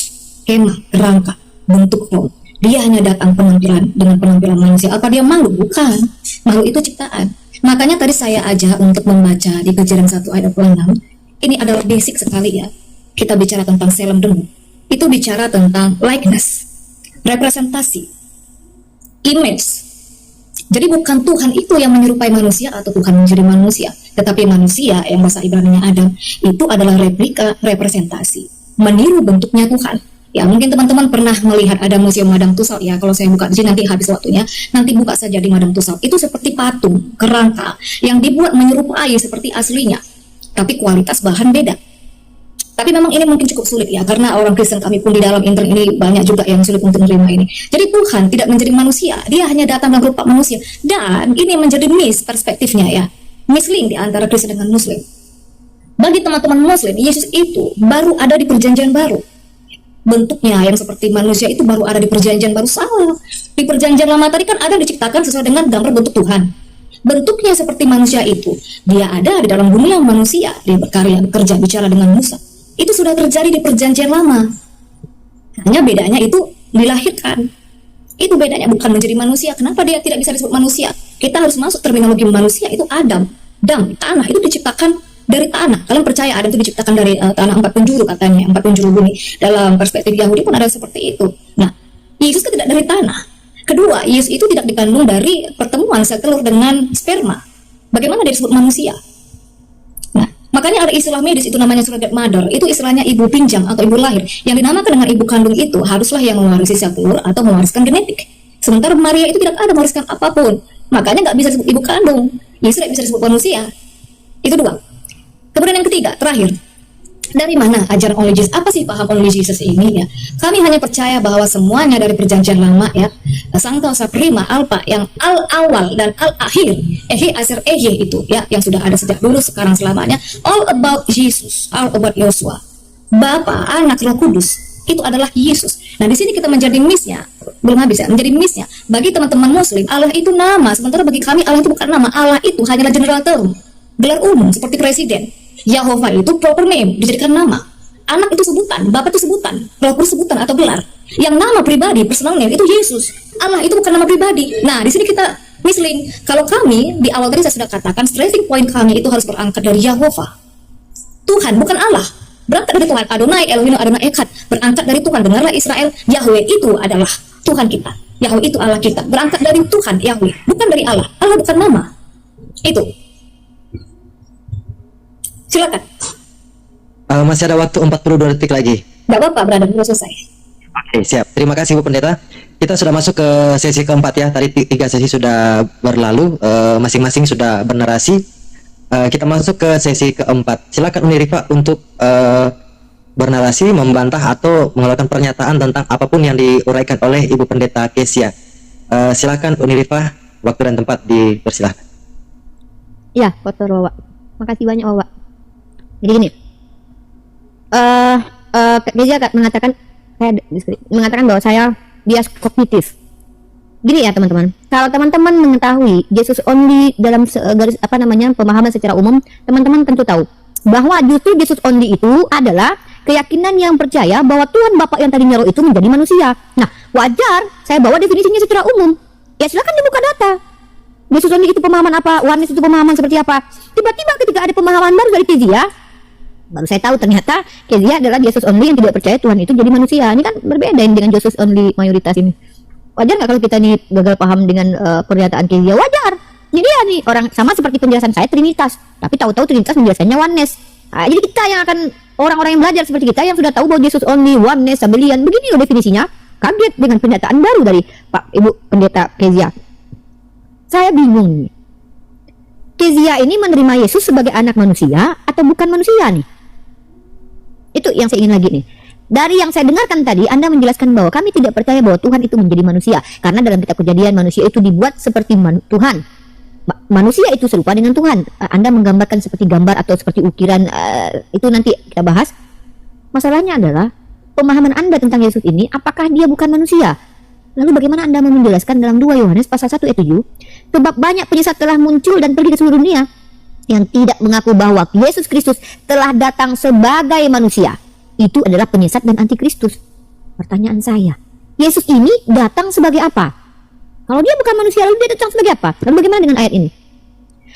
F: skema, kerangka, bentuk roh. Dia hanya datang penampilan dengan penampilan manusia. Apa dia malu? Bukan. Malu itu ciptaan. Makanya tadi saya ajak untuk membaca di Kejadian 1 ayat 26. Ini adalah basic sekali ya. Kita bicara tentang selem demu. Itu bicara tentang likeness, representasi, image. Jadi bukan Tuhan itu yang menyerupai manusia atau Tuhan menjadi manusia, tetapi manusia yang bahasa Ibrani-nya Adam itu adalah replika, representasi, meniru bentuknya Tuhan. Ya mungkin teman-teman pernah melihat ada museum Madam Tussauds ya. Kalau saya buka di sini nanti habis waktunya, nanti buka saja di Madam Tussauds. Itu seperti patung, kerangka yang dibuat menyerupai seperti aslinya, tapi kualitas bahan beda. Tapi memang ini mungkin cukup sulit ya, karena orang Kristen kami pun di dalam intern ini banyak juga yang sulit untuk menerima ini. Jadi Tuhan tidak menjadi manusia, dia hanya datang dalam rupa manusia. Dan ini menjadi miss perspektifnya ya, misleading di antara Kristen dengan Muslim. Bagi teman-teman Muslim, Yesus itu baru ada di perjanjian baru. Bentuknya yang seperti manusia itu baru ada di perjanjian baru. Salah. Di perjanjian lama tadi kan ada diciptakan sesuai dengan gambar bentuk Tuhan. Bentuknya seperti manusia itu, dia ada di dalam dunia manusia, dia berkarya, bekerja, bicara dengan Musa. Itu sudah terjadi di perjanjian lama. Hanya bedanya itu dilahirkan. Itu bedanya, bukan menjadi manusia. Kenapa dia tidak bisa disebut manusia? Kita harus masuk terminologi manusia, itu Adam. Dam, tanah, itu diciptakan dari tanah. Kalian percaya Adam itu diciptakan dari tanah 4 penjuru katanya, 4 penjuru bumi. Dalam perspektif Yahudi pun ada seperti itu. Nah, Yesus kan tidak dari tanah. Kedua, Yesus itu tidak dikandung dari pertemuan sel telur dengan sperma. Bagaimana dia disebut manusia? Nah, makanya ada istilah medis itu namanya surrogate mother. Itu istilahnya ibu pinjam atau ibu lahir. Yang dinamakan dengan ibu kandung itu haruslah yang mewarisi sel telur atau mewariskan genetik. Sementara Maria itu tidak ada mewariskan apapun. Makanya nggak bisa disebut ibu kandung. Yesus tidak bisa disebut manusia. Itu 2. Kemudian yang ketiga, terakhir, dari mana ajaran only Jesus? Apa sih paham only Jesus ini ya? Kami hanya percaya bahwa semuanya dari perjanjian lama ya, Sancta Prima Alpha yang al-awal dan al-akhir, Ehe Aser Ehe itu ya, yang sudah ada sejak dulu sekarang selamanya, all about Jesus, all about Yosua, Bapa, Anak, Roh Kudus, itu adalah Yesus. Nah di sini kita menjadi miss-nya, belum habis ya, menjadi miss-nya. Bagi teman-teman Muslim, Allah itu nama, sementara bagi kami Allah itu bukan nama. Allah itu hanyalah general term, gelar umum seperti presiden. Yahova itu proper name, dijadikan nama. Anak itu sebutan, Bapa itu sebutan, Roh Kudus sebutan atau gelar. Yang nama pribadi, personal name itu Yesus. Allah itu bukan nama pribadi. Nah, di sini kita misleading. Kalau kami di awal tadi saya sudah katakan, stressing point kami itu harus berangkat dari Yahova. Tuhan bukan Allah. Berangkat dari Tuhan. Adonai Elohim Adonai Echad. Berangkat dari Tuhan. Dengarlah Israel, Yahweh itu adalah Tuhan kita. Yahweh itu Allah kita. Berangkat dari Tuhan Yahweh, bukan dari Allah. Allah bukan nama. Itu. Silakan.
B: Masih ada waktu 42 detik lagi.
F: Gak apa-apa, berada dulu selesai.
B: Oke, siap. Terima kasih Bu Pendeta. Kita sudah masuk ke sesi keempat ya. Tadi 3 sesi sudah berlalu, masing-masing sudah bernarasi. Kita masuk ke sesi keempat. Silakan Unirifa untuk bernarasi, membantah atau mengeluarkan pernyataan tentang apapun yang diuraikan oleh Ibu Pendeta Kesia. Silakan Unirifa, waktu dan tempat dipersilahkan.
C: Ya, foto Wawa. Makasih banyak Wawa. Jadi gini, Kesia mengatakan bahwa saya bias kognitif. Gini ya teman-teman, kalau teman-teman mengetahui Jesus only dalam garis pemahaman secara umum, teman-teman tentu tahu bahwa justru Jesus only itu adalah keyakinan yang percaya bahwa Tuhan Bapa yang tadinya roh itu menjadi manusia. Nah, wajar saya bawa definisinya secara umum. Ya silakan dibuka data. Jesus only itu pemahaman apa? Oneness itu pemahaman seperti apa? Tiba-tiba ketika ada pemahaman baru dari Kesia, baru saya tahu ternyata Kesia adalah Jesus only yang tidak percaya Tuhan itu jadi manusia. Ini kan berbeda dengan Jesus only mayoritas ini. Wajar nggak kalau kita nih gagal paham dengan pernyataan Kesia? Wajar. Jadi dia nih orang sama seperti penjelasan saya Trinitas, tapi tahu-tahu Trinitas penjelasannya oneness. Nah, jadi kita yang akan orang-orang yang belajar seperti kita yang sudah tahu bahwa Jesus only, oneness, abelian, begini loh definisinya. kaget dengan pernyataan baru dari Pak Ibu Pendeta Kezia. Saya bingung nih. Kezia ini menerima Yesus sebagai anak manusia atau bukan manusia nih? Itu yang saya ingin lagi nih. Dari yang saya dengarkan tadi, Anda menjelaskan bahwa kami tidak percaya bahwa Tuhan itu menjadi manusia. Karena dalam kitab Kejadian manusia itu dibuat seperti Tuhan. Manusia itu serupa dengan Tuhan. Anda menggambarkan seperti gambar atau seperti ukiran, itu nanti kita bahas. Masalahnya adalah pemahaman Anda tentang Yesus ini, apakah dia bukan manusia? Lalu bagaimana Anda mau menjelaskan dalam 2 Yohanes pasal 1 ayat 7, sebab banyak penyesat telah muncul dan pergi ke seluruh dunia yang tidak mengaku bahwa Yesus Kristus telah datang sebagai manusia. Itu adalah penyesat dan antikristus. Pertanyaan saya, Yesus ini datang sebagai apa? Kalau dia bukan manusia, lalu dia datang sebagai apa? Lalu bagaimana dengan ayat ini?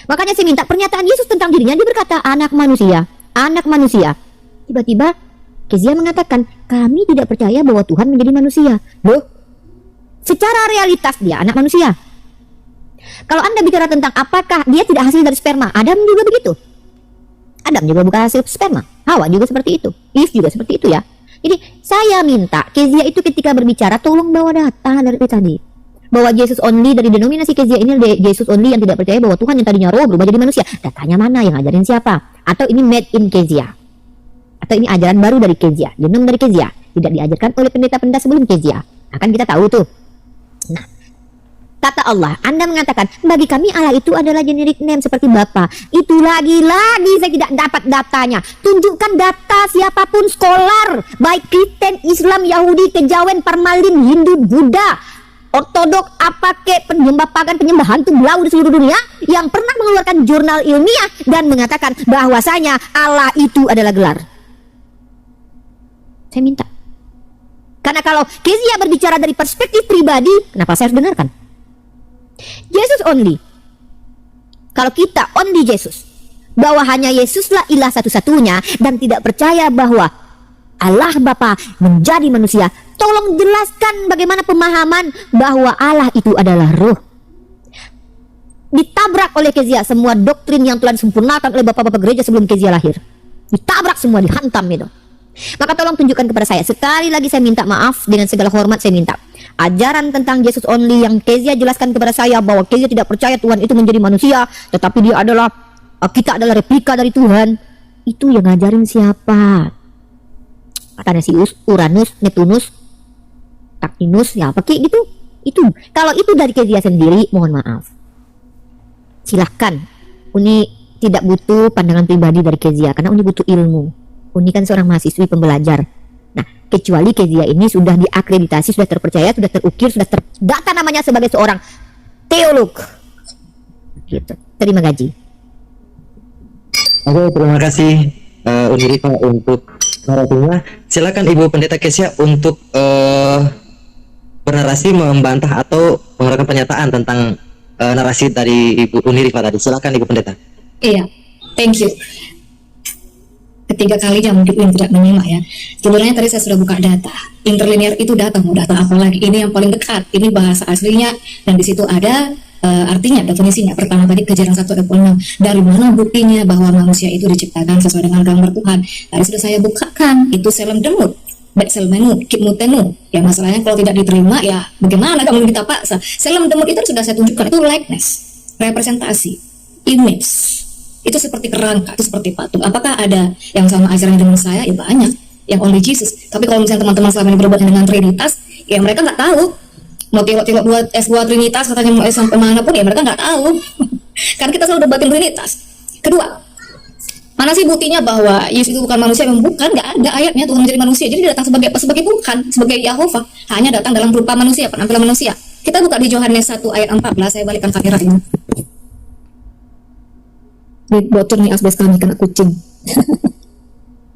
C: Makanya saya minta pernyataan Yesus tentang dirinya. Dia berkata, anak manusia, anak manusia. Tiba-tiba Kezia mengatakan, kami tidak percaya bahwa Tuhan menjadi manusia. Loh, secara realitas dia anak manusia. Kalau Anda bicara tentang apakah dia tidak hasil dari sperma, Adam juga begitu. Adam juga bukan hasil sperma. Hawa juga seperti itu. Eve juga seperti itu ya. Jadi saya minta Kezia itu ketika berbicara tolong bawa data dari tadi. Bahwa Jesus only dari denominasi Kezia ini Jesus only yang tidak percaya bahwa Tuhan yang tadinya roh berubah jadi manusia. Datanya mana, yang ngajarin siapa? Atau ini made in Kezia? Atau ini ajaran baru dari Kezia, genom dari Kezia, tidak diajarkan oleh pendeta-pendeta sebelum Kezia? Akan kita tahu tuh. Nah, kata Allah, Anda mengatakan, bagi kami Allah itu adalah generic name seperti Bapa. Itu lagi-lagi saya tidak dapat datanya. Tunjukkan data siapapun scholar, baik Kristen, Islam, Yahudi, Kejawen, Parmalin, Hindu, Buddha, Ortodok, apa kek, penyembah pagan, penyembah hantu belau di seluruh dunia yang pernah mengeluarkan jurnal ilmiah dan mengatakan bahwasanya Allah itu adalah gelar. Saya minta. Karena kalau Kezia berbicara dari perspektif pribadi, kenapa saya harus dengarkan? Jesus only. Kalau kita only Jesus, bahwa hanya Yesuslah ilah satu-satunya dan tidak percaya bahwa Allah Bapa menjadi manusia, tolong jelaskan bagaimana pemahaman bahwa Allah itu adalah roh. Ditabrak oleh Kezia semua doktrin yang telah disempurnakan oleh bapak-bapak gereja sebelum Kezia lahir. Ditabrak semua, dihantam itu. Maka tolong tunjukkan kepada saya. Sekali lagi saya minta maaf, dengan segala hormat saya minta. Ajaran tentang Jesus only yang Kezia jelaskan kepada saya bahwa Kezia tidak percaya Tuhan itu menjadi manusia, tetapi dia adalah, kita adalah replika dari Tuhan. Itu yang ngajarin siapa? Athanasius, Uranus, Neptunus, Tacinus, ya pakai gitu. Itu kalau itu dari Kezia sendiri, mohon maaf. Silahkan. Uni tidak butuh pandangan pribadi dari Kezia karena Uni butuh ilmu. Uni kan seorang mahasiswi pembelajar. Nah, kecuali Kezia ini sudah diakreditasi, sudah terpercaya, sudah terukir, sudah terdata namanya sebagai seorang teolog. Gitu. Terima gaji.
B: Oke, terima kasih Unirifa untuk narasinya. Silakan Ibu Pendeta Kezia untuk bernarasi, membantah atau mengeluarkan pernyataan tentang narasi dari Ibu Unirifa tadi. Silakan Ibu Pendeta.
F: Iya, thank you. Ketiga kalinya mungkin yang tidak menyimak ya. Sebenarnya tadi saya sudah buka data. Interlinear itu data, mau data apa lagi? Ini yang paling dekat, ini bahasa aslinya, dan di situ ada artinya, definisinya. Pertama tadi Kejaran 1 ayat 6. Dari mana buktinya bahwa manusia itu diciptakan sesuai dengan gambar Tuhan? Tadi sudah saya bukakan, itu selem demut, Betselmenu, Kipmutenu. Ya masalahnya kalau tidak diterima ya bagaimana kamu kita paksa. Selem demut itu sudah saya tunjukkan, itu likeness, representasi, image. Itu seperti kerangka, itu seperti patung. Apakah ada yang sama ajaran dengan saya? Ya banyak, yang only Jesus. Tapi kalau misalnya teman-teman selama ini berbuat dengan Trinitas, ya mereka nggak tahu. Mau tiba-tiba buat S2 Trinitas, katanya mau sampai mana pun, ya mereka nggak tahu. Karena kita selalu debatin Trinitas. Kedua, mana sih buktinya bahwa Yesus itu bukan manusia? Memang bukan, nggak ada ayatnya Tuhan menjadi manusia. Jadi dia datang sebagai apa? Sebagai Tuhan, sebagai Yahova. Hanya datang dalam rupa manusia, penampilan manusia. Kita buka di Yohanes 1 ayat 14, saya balikan kamera ini. Bocor nih asbes kami kena kucing.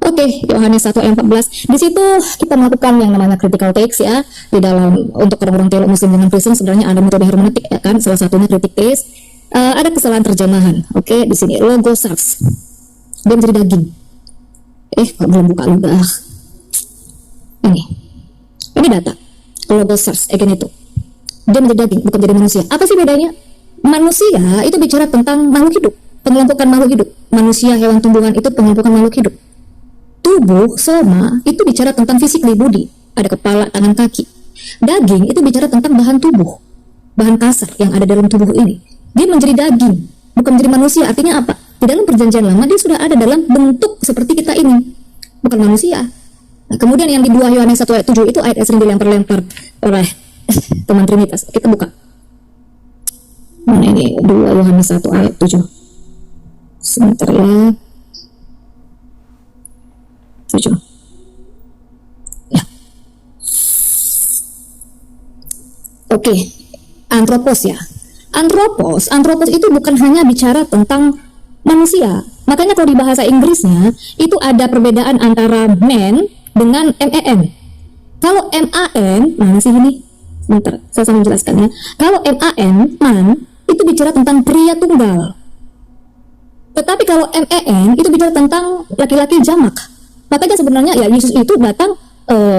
F: Oke, Yohanes 1 ayat 14. Di situ kita melakukan yang namanya critical text ya. Di dalam untuk orang-orang teolog muslim dengan Kristen sebenarnya ada metode hermeneutik ya kan. Salah satunya critic text. Ada kesalahan terjemahan. Oke, di sini logosars. Dia menjadi daging. Kok belum buka udah. Ini data. Logosars again itu. Dia menjadi daging, bukan menjadi manusia. Apa sih bedanya? Manusia itu bicara tentang makhluk hidup. Pengelompokan makhluk hidup. Manusia, hewan, tumbuhan itu pengelompokan makhluk hidup. Tubuh, soma, itu bicara tentang physically body. Ada kepala, tangan, kaki. Daging itu bicara tentang bahan tubuh, bahan kasar yang ada dalam tubuh ini. Dia menjadi daging, bukan menjadi manusia. Artinya apa? Di dalam perjanjian lama dia sudah ada dalam bentuk seperti kita ini, bukan manusia. Nah, kemudian yang di 2 Yohanes 1 ayat 7 itu ayat yang sering dilempar-lempar oleh teman Trinitas. Kita buka. Mana ini? 2 Yohanes 1 ayat 7. Sebentar ya. 7. Ya. Oke. Antropos ya. Antropos itu bukan hanya bicara tentang manusia. Makanya kalau di bahasa Inggrisnya itu ada perbedaan antara man dengan man. Kalau man, mana sih ini? Sebentar, saya sambil menjelaskan ya. Kalau man, itu bicara tentang pria tunggal. Tetapi kalau man itu bicara tentang laki-laki jamak. Makanya sebenarnya ya Yesus itu datang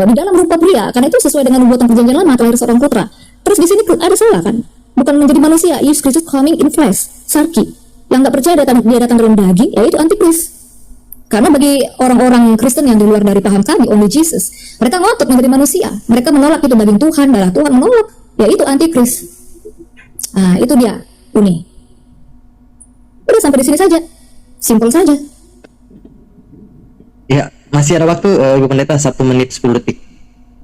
F: di dalam rupa pria, karena itu sesuai dengan nubuatan perjanjian lama, lahir seorang putra. Terus di sini ada salah kan? Bukan menjadi manusia, Yesus Kristus coming in flesh, sarki. Yang nggak percaya dia datang dalam daging, yaitu antikris. Karena bagi orang-orang Kristen yang di luar dari paham kami, only Jesus, mereka ngotot menjadi manusia. Mereka menolak itu daging Tuhan, darah Tuhan, menolak, yaitu antikris. Nah, itu dia, Uni. Udah sampai di sini saja, simpel saja.
B: Ya, masih ada waktu Ibu Pendeta 1 menit 10 detik.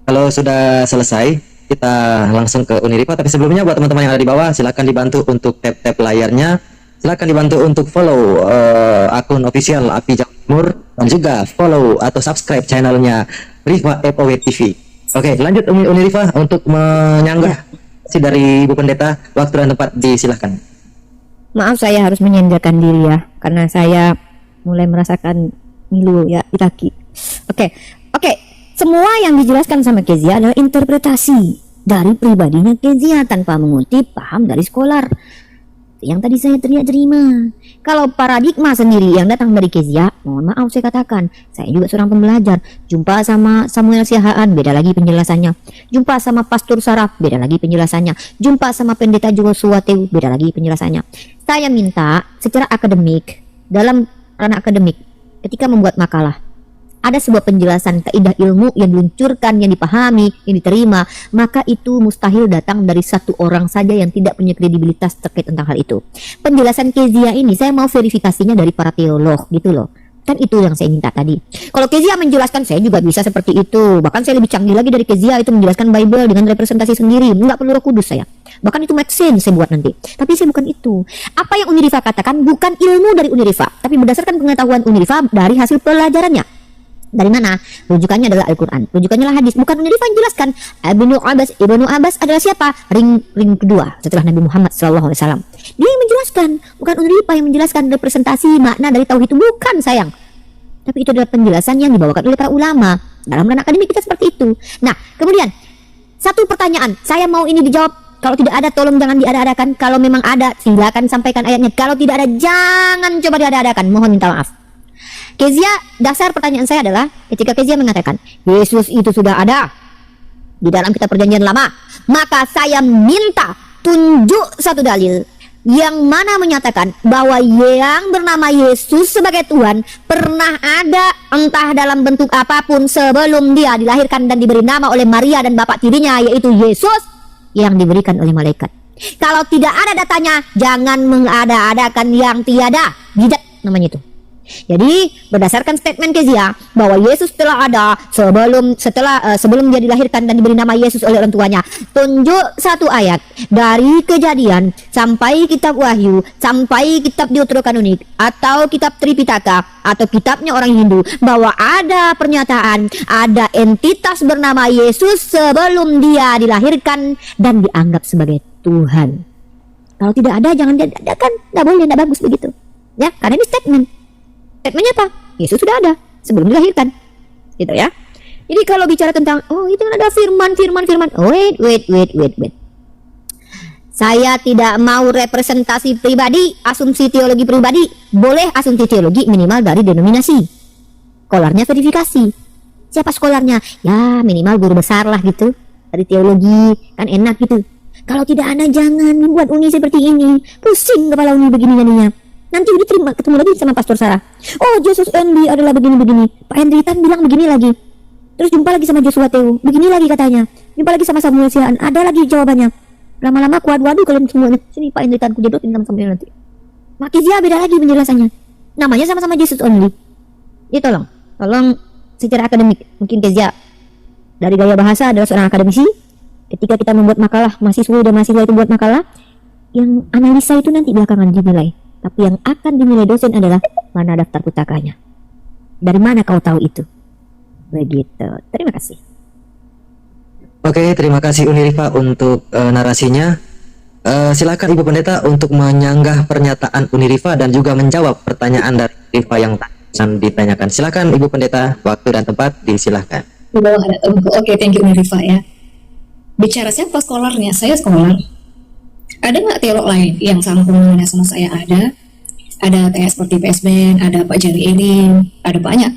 B: Kalau sudah selesai, kita langsung ke Uniriva. Tapi sebelumnya buat teman-teman yang ada di bawah, silakan dibantu untuk tap-tap layarnya. Silakan dibantu untuk follow akun official API Jawa Timur dan juga follow atau subscribe channelnya Riva FOW TV. Oke, lanjut Uniriva untuk menyanggah si dari Ibu Pendeta. Waktu dan tempat disilahkan.
C: Maaf, saya harus menyandarkan diri ya, karena saya mulai merasakan ngilu ya di kaki. Oke. Semua yang dijelaskan sama Kezia adalah interpretasi dari pribadinya Kezia tanpa mengutip paham dari skolar. Yang tadi saya terima. Kalau paradigma sendiri yang datang dari Kezia, mohon maaf saya katakan, saya juga seorang pembelajar. Jumpa sama Samuel Siahaan, beda lagi penjelasannya. Jumpa sama Pastor Saraf, beda lagi penjelasannya. Jumpa sama Pendeta Joshua Teu, beda lagi penjelasannya. Saya minta secara akademik, dalam ranah akademik, ketika membuat makalah, ada sebuah penjelasan kaidah ilmu yang diluncurkan, yang dipahami, yang diterima, maka itu mustahil datang dari satu orang saja yang tidak punya kredibilitas terkait tentang hal itu. Penjelasan Kezia ini saya mau verifikasinya dari para teolog gitu loh. Kan itu yang saya minta tadi. Kalau Kezia menjelaskan, saya juga bisa seperti itu. Bahkan saya lebih canggih lagi dari Kezia, itu menjelaskan Bible dengan representasi sendiri. Nggak perlu Roh Kudus saya. Bahkan itu make sense saya buat nanti. Tapi saya bukan itu. Apa yang Uniriva katakan bukan ilmu dari Uniriva, tapi berdasarkan pengetahuan Uniriva dari hasil pelajarannya. Dari mana? Rujukannya adalah Al-Quran. Rujukannya adalah hadis. Bukan Uniriva yang jelaskan. Ibnu Abbas adalah siapa? Ring kedua setelah Nabi Muhammad SAW. Dia yang menjelaskan. Bukan Uniriva yang menjelaskan representasi makna dari tauhid itu. Bukan sayang. Tapi itu adalah penjelasan yang dibawakan oleh para ulama. Dalam ranah akademik kita seperti itu. Nah, kemudian satu pertanyaan. Saya mau ini dijawab. Kalau tidak ada, tolong jangan diada-adakan. Kalau memang ada, silakan sampaikan ayatnya. Kalau tidak ada, jangan coba diada-adakan. Mohon minta maaf. Kezia, dasar pertanyaan saya adalah ketika Kezia mengatakan Yesus itu sudah ada di dalam kitab perjanjian lama, maka saya minta tunjuk satu dalil yang mana menyatakan bahwa yang bernama Yesus sebagai Tuhan pernah ada entah dalam bentuk apapun sebelum dia dilahirkan dan diberi nama oleh Maria dan bapak tirinya, yaitu Yesus yang diberikan oleh malaikat. Kalau tidak ada datanya, jangan mengada-adakan yang tiada. Bidat namanya itu. Jadi berdasarkan statement Kezia bahwa Yesus telah ada sebelum dia dilahirkan dan diberi nama Yesus oleh orang tuanya, tunjuk satu ayat dari Kejadian sampai kitab Wahyu sampai kitab Deuterokanonik atau kitab Tripitaka atau kitabnya orang Hindu bahwa ada pernyataan ada entitas bernama Yesus sebelum dia dilahirkan dan dianggap sebagai Tuhan. Kalau tidak ada, jangan diadakan, tidak boleh, tidak bagus begitu ya, karena ini statementnya apa? Yesus sudah ada sebelum dilahirkan, gitu ya. Jadi kalau bicara tentang itu ada firman. Wait. Saya tidak mau representasi pribadi, asumsi teologi pribadi. Boleh asumsi teologi minimal dari denominasi. Skolarnya verifikasi. Siapa skolarnya? Ya minimal guru besar lah gitu, dari teologi, kan enak gitu. Kalau tidak ada, jangan buat uni seperti ini. Pusing kepala uni begini jadinya. Nanti udah ketemu lagi sama Pastor Sarah. Oh, Joseph Andy adalah begini-begini. Pak Hendritan bilang begini lagi. Terus jumpa lagi sama Joshua Teu. Begini lagi katanya. Jumpa lagi sama Samuel Sihaan. Ada lagi jawabannya. Lama-lama aku adu-adu kalian semuanya. Sini Pak Indritanku jodohin sama Samuel nanti. Makizia beda lagi penjelasannya. Namanya sama-sama Jesus only. Ini tolong secara akademik. Mungkin Kezia dari gaya bahasa adalah seorang akademisi. Ketika kita membuat makalah, mahasiswa dan mahasiswa itu buat makalah, yang analisa itu nanti belakangan dinilai. Tapi yang akan dinilai dosen adalah mana daftar putakanya. Dari mana kau tahu itu? Begitu. Terima kasih.
B: Oke, terima kasih Unirifa untuk narasinya. Silakan Ibu Pendeta untuk menyanggah pernyataan Unirifa dan juga menjawab pertanyaan dari Unirifa yang akan ditanyakan. Silakan Ibu Pendeta, waktu dan tempat disilahkan.
F: Di bawah ada temanku. Oke, thank you Rifa ya. Bicara siapa scholarnya? Saya scholar. Ada nggak teolog lain yang sama pemahamannya sama saya? Ada kayak seperti PSBN, ada Pak Jerry Elim, ada banyak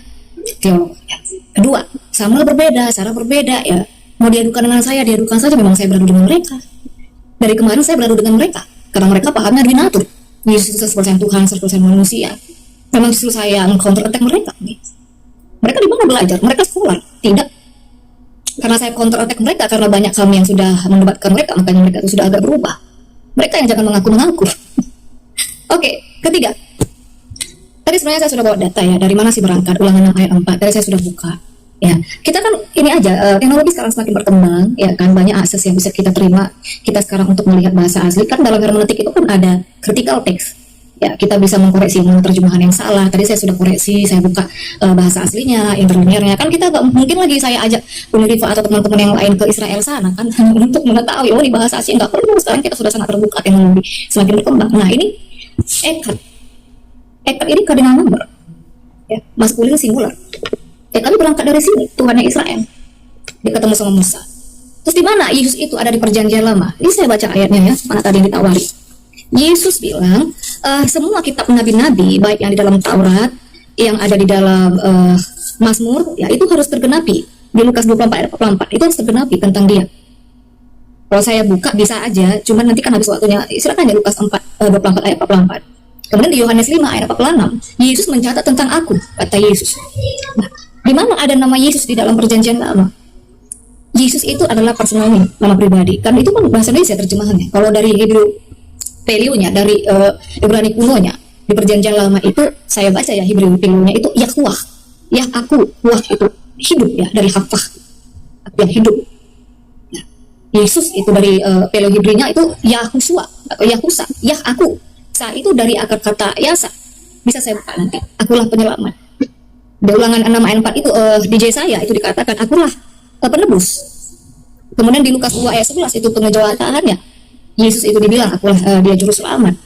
F: teolog. Ya. Kedua, sama berbeda, cara berbeda ya. Mau diadukan dengan saya, diadukan saja. Memang saya beradu dengan mereka. Dari kemarin saya beradu dengan mereka karena mereka pahamnya binatur. Yesus 100% Tuhan, 100% manusia. Memang justru saya counter attack mereka. Mereka di mana belajar? Mereka sekolah. Tidak. Karena saya counter attack mereka, karena banyak kami yang sudah mendebatkan mereka, makanya mereka itu sudah agak berubah. Mereka yang jangan mengaku-mengaku. Oke, ketiga. Tadi sebenarnya saya sudah bawa data ya, dari mana sih berangkat, Ulangan 6 ayat 4. Tadi saya sudah buka. Ya, kita kan ini aja, teknologi sekarang semakin berkembang, ya kan, banyak akses yang bisa kita terima. Kita sekarang untuk melihat bahasa asli, kan dalam hermeneutik itu pun ada critical text. Ya, kita bisa mengkoreksi mana terjemahan yang salah. Tadi saya sudah koreksi, saya buka bahasa aslinya, interlinearnya. Kan kita gak mungkin lagi saya ajak Unirifa atau teman-teman yang lain ke Israel sana kan untuk mengetahui, oh ini bahasa asli nggak perlu. Sekarang kita sudah sangat terbuka, teknologi semakin berkembang. Nah ini ekad ini cardinal number, ya, maskulin singular. Ya kami berangkat dari sini, Tuhannya Israel. Dia ketemu sama Musa. Terus di mana Yesus itu ada di perjanjian lama? Ini saya baca ayatnya ya, mana tadi yang ditawari. Yesus bilang, semua kitab nabi-nabi, baik yang di dalam Taurat, yang ada di dalam Mazmur, ya itu harus tergenapi. Di Lukas 24 ayat 44, itu harus tergenapi tentang dia. Kalau saya buka bisa aja, cuman nanti kan habis waktunya. Silakan ya Lukas 24 ayat 44. Kemudian di Yohanes 5 ayat 46, Yesus mencatat tentang aku, kata Yesus. Nah, di mana ada nama Yesus di dalam perjanjian lama? Yesus itu adalah personal name, nama pribadi. Karena itu kan bahasa Indonesia terjemahannya. Kalau dari Hebrew Paleo-nya, dari Ibrani kunonya, di perjanjian lama itu saya baca ya, Hebrew Paleo-nya itu Yahuwah, Yah aku, Wah itu hidup ya, dari Hafah, aku yang hidup. Nah, Yesus itu dari Paleo Hebrew-nya itu Yahusua atau Yahusa, Yah aku. Sa itu dari akar kata Yasa. Bisa saya buka nanti. Akulah penyelamat. Di Ulangan 6 ayat 4 itu di Yesaya itu dikatakan akulah penebus. Kemudian di Lukas 2 ayat 11 itu pengejawatannya. Yesus itu dibilang akulah dia juru selamat.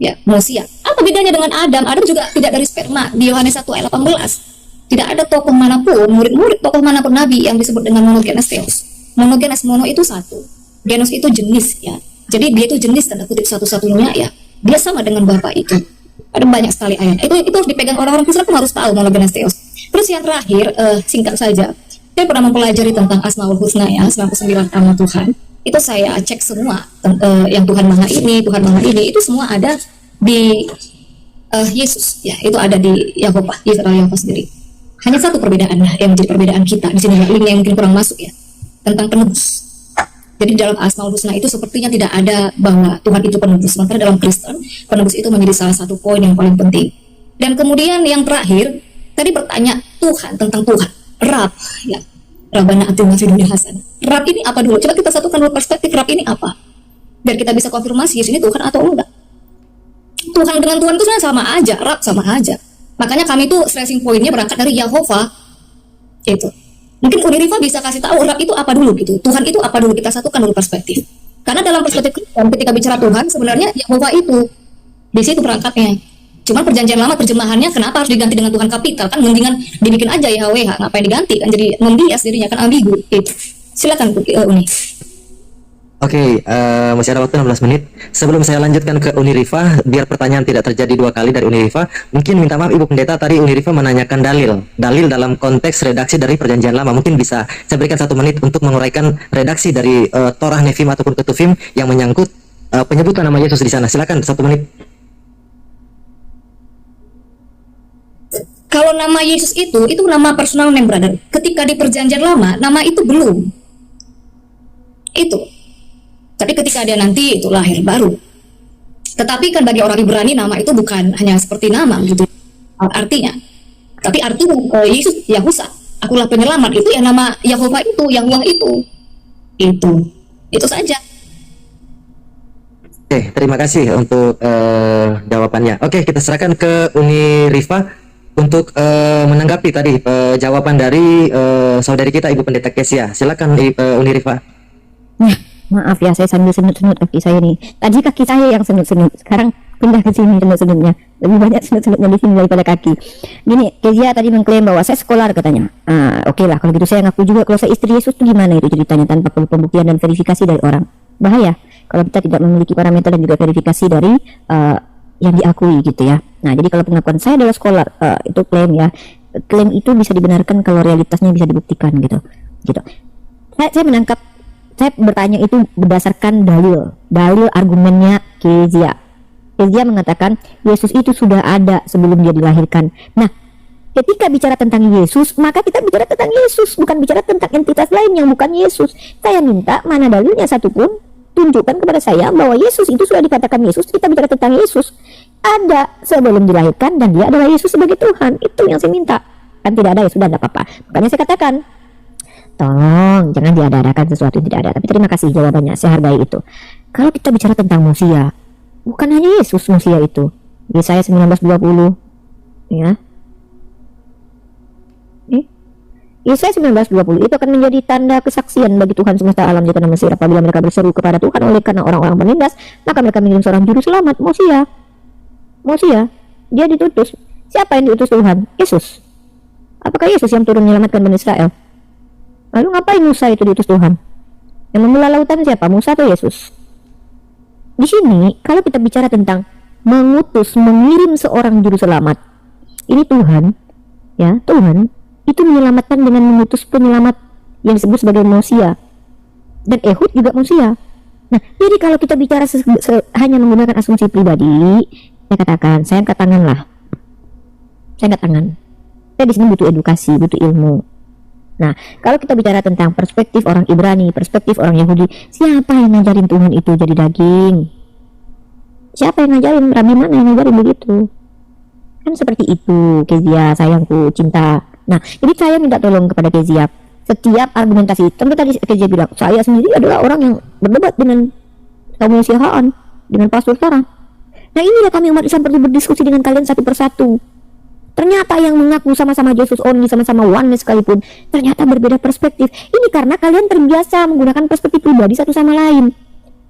F: Ya, Mosia. Apa bedanya dengan Adam? Adam juga tidak dari sperma. Di Yohanes 1 ayat 18. Tidak ada tokoh manapun, murid-murid tokoh manapun nabi yang disebut dengan monogenes theos. Monogenes, mono itu satu. Genus itu jenis ya. Jadi dia itu jenis tanda kutip satu-satunya ya. Dia sama dengan Bapa itu. Ada banyak sekali ayat. Itu harus dipegang orang-orang Kristen, harus tahu monogenes theos. Terus yang terakhir, singkat saja. Saya pernah mempelajari tentang Asmaul Husna ya, 99 nama Tuhan. Itu saya cek semua yang Tuhan Maha ini, itu semua ada di Yesus ya, itu ada di Yahova, Yesus adalah Yahova sendiri. Hanya satu perbedaan yang menjadi perbedaan kita di sini, link yang mungkin kurang masuk ya, tentang penebus. Jadi dalam Asmaul Husna itu sepertinya tidak ada bahwa Tuhan itu penebus. Sementara dalam Kristen, penebus itu menjadi salah satu poin yang paling penting. Dan kemudian yang terakhir, tadi bertanya Tuhan tentang Tuhan, Rab, ya, Rabbana Atina fid dunya hasanah. Rab ini apa dulu? Coba kita satukan dulu perspektif Rab ini apa, biar kita bisa konfirmasi Yesus ini Tuhan atau enggak. Tuhan dengan Tuhan itu sebenarnya sama aja, Rab sama aja. Makanya kami itu stressing pointnya berangkat dari Yahova, itu. Mungkin Unirifa bisa kasih tahu Rab itu apa dulu gitu, Tuhan itu apa dulu, kita satukan dulu perspektif. Karena dalam perspektif Kristen ketika bicara Tuhan sebenarnya Yehova itu di situ berangkatnya. Cuman perjanjian lama terjemahannya kenapa harus diganti dengan Tuhan kapital, kan mendingan dibikin aja YHWH, ngapain diganti kan, jadi membias dirinya kan, ambigu gitu. Silakan Uni.
B: Oke, masih ada waktu 16 menit. Sebelum saya lanjutkan ke Unirifa, biar pertanyaan tidak terjadi dua kali dari Unirifa, mungkin minta maaf Ibu Pendeta, tadi Unirifa menanyakan dalil dalam konteks redaksi dari perjanjian lama. Mungkin bisa saya berikan 1 menit untuk menguraikan redaksi dari Torah Nefim ataupun Ketuvim yang menyangkut penyebutan nama Yesus di sana. Silakan 1 menit.
F: Kalau nama Yesus itu nama personal name, brother. Ketika di perjanjian lama, nama itu belum. Itu. Tapi ketika dia nanti itu lahir baru. Tetapi kan bagi orang Ibrani nama itu bukan hanya seperti nama gitu artinya. Tapi artinya Yesus Yahusa, akulah penyelamat, itu ya nama Yahova itu, Yahuwah itu. Itu saja.
B: Oke, terima kasih untuk jawabannya. Oke, kita serahkan ke Uni Rifa untuk menanggapi tadi jawaban dari saudari kita Ibu Pendeta Kesia. Silakan Uni Rifa.
C: Nah, maaf ya, saya sambil senut-senut kaki saya nih. Tadi kaki saya yang senut-senut, sekarang pindah ke sini senut-senutnya. Lebih banyak senut-senutnya di sini daripada kaki. Gini, Kezia tadi mengklaim bahwa saya sekolah katanya. Oke lah, kalau gitu saya ngaku juga kalau saya istri Yesus itu gimana itu ceritanya tanpa perlu pembuktian dan verifikasi dari orang. Bahaya kalau kita tidak memiliki parameter dan juga verifikasi dari yang diakui gitu ya. Nah, jadi kalau pengakuan saya adalah scholar, itu klaim ya. Klaim itu bisa dibenarkan kalau realitasnya bisa dibuktikan gitu. Saya menangkap, saya bertanya itu berdasarkan dalil argumennya Kezia. Kezia mengatakan Yesus itu sudah ada sebelum dia dilahirkan. Nah, ketika bicara tentang Yesus, maka kita bicara tentang Yesus, bukan bicara tentang entitas lain yang bukan Yesus. Saya minta mana dalilnya satupun, tunjukkan kepada saya bahwa Yesus itu sudah dikatakan Yesus. Kita bicara tentang Yesus ada sebelum dilahirkan dan dia adalah Yesus sebagai Tuhan. Itu yang saya minta. Kan tidak ada, ya sudah, tidak apa-apa. Makanya saya katakan, tolong jangan diada-adakan sesuatu yang tidak ada. Tapi terima kasih jawabannya, saya hargai itu. Kalau kita bicara tentang manusia, bukan hanya Yesus manusia itu. Yesaya 19:20 ya. Yesaya 19:20 itu akan menjadi tanda kesaksian bagi Tuhan semesta alam jika Mesir apabila mereka berseru kepada Tuhan oleh karena orang-orang menindas, maka mereka mengirim seorang juru selamat, Mosia. Dia diutus. Siapa yang diutus Tuhan? Yesus. Apakah Yesus yang turun menyelamatkan Bani Israel? Lalu ngapain Musa itu diutus Tuhan? Yang membelah lautan siapa? Musa atau Yesus? Di sini kalau kita bicara tentang mengirim seorang juru selamat, ini Tuhan, ya Tuhan itu menyelamatkan dengan mengutus penyelamat yang disebut sebagai manusia, dan Ehud juga manusia. Nah, jadi kalau kita bicara hanya menggunakan asumsi pribadi, saya katakan saya angkat tangan lah. Saya angkat tangan. Saya di sini butuh edukasi, butuh ilmu. Nah, kalau kita bicara tentang perspektif orang Ibrani, perspektif orang Yahudi, siapa yang ngajarin Tuhan itu jadi daging? Siapa yang ngajarin? Rabi mana yang ngajarin begitu? Kan seperti itu, Kezia, sayangku, cinta. Nah, jadi saya minta tolong kepada Kezia. Setiap argumentasi, tentu tadi Kezia bilang, saya sendiri adalah orang yang berdebat dengan kaum Mesiahaan, dengan pastor sekarang. Nah, inilah kami umat Islam perlu berdiskusi dengan kalian satu persatu. Ternyata yang mengaku sama-sama Jesus only, sama-sama oneness sekalipun, ternyata berbeda perspektif. Ini karena kalian terbiasa menggunakan perspektif pribadi satu sama lain.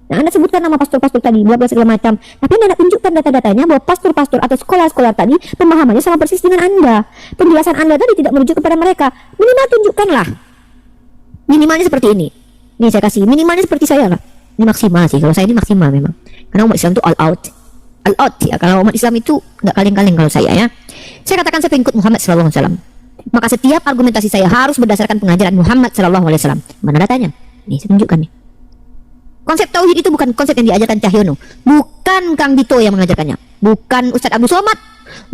C: Nah, Anda sebutkan nama pastor-pastor tadi, 12 segala macam. Tapi Anda tunjukkan data-datanya bahwa pastor-pastor atau sekolah-sekolah tadi pemahamannya sama persis dengan Anda. Penjelasan Anda tadi tidak merujuk kepada mereka. Minimal tunjukkanlah. Minimalnya seperti ini. Nih saya kasih, minimalnya seperti saya lah. Ini maksimal sih, kalau saya ini maksimal memang. Karena umat Islam itu all out ya. Kalau umat Islam itu nggak kaleng-kaleng kalau saya ya. Saya katakan saya pengikut Muhammad SAW. Maka setiap argumentasi saya harus berdasarkan pengajaran Muhammad SAW. Mana datanya? Nih saya tunjukkan nih. Konsep tauhid itu bukan konsep yang diajarkan Cahyono, bukan Kang Dito yang mengajarkannya, bukan Ustadz Abdul Somad,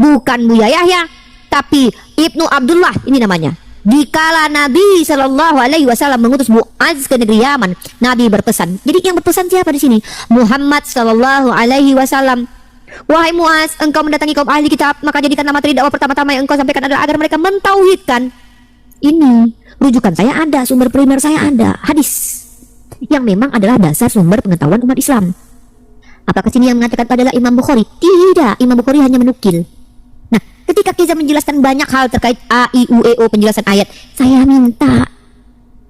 C: bukan Buya Yahya, tapi Ibnu Abdullah ini namanya. Dikala Nabi SAW mengutus Muaz ke negeri Yaman, Nabi berpesan. Jadi yang berpesan siapa di sini? Muhammad SAW. Wahai Muaz, engkau mendatangi kaum ahli kitab, maka jadikan nama terdakwa pertama-tama yang engkau sampaikan adalah agar mereka mentauhidkan. Ini rujukan saya ada, sumber primer saya ada, hadis yang memang adalah dasar sumber pengetahuan umat Islam. Apakah sini yang mengatakan adalah Imam Bukhari? Tidak, Imam Bukhari hanya menukil. Nah, ketika kita menjelaskan banyak hal terkait A, I, U, E, O, penjelasan ayat, saya minta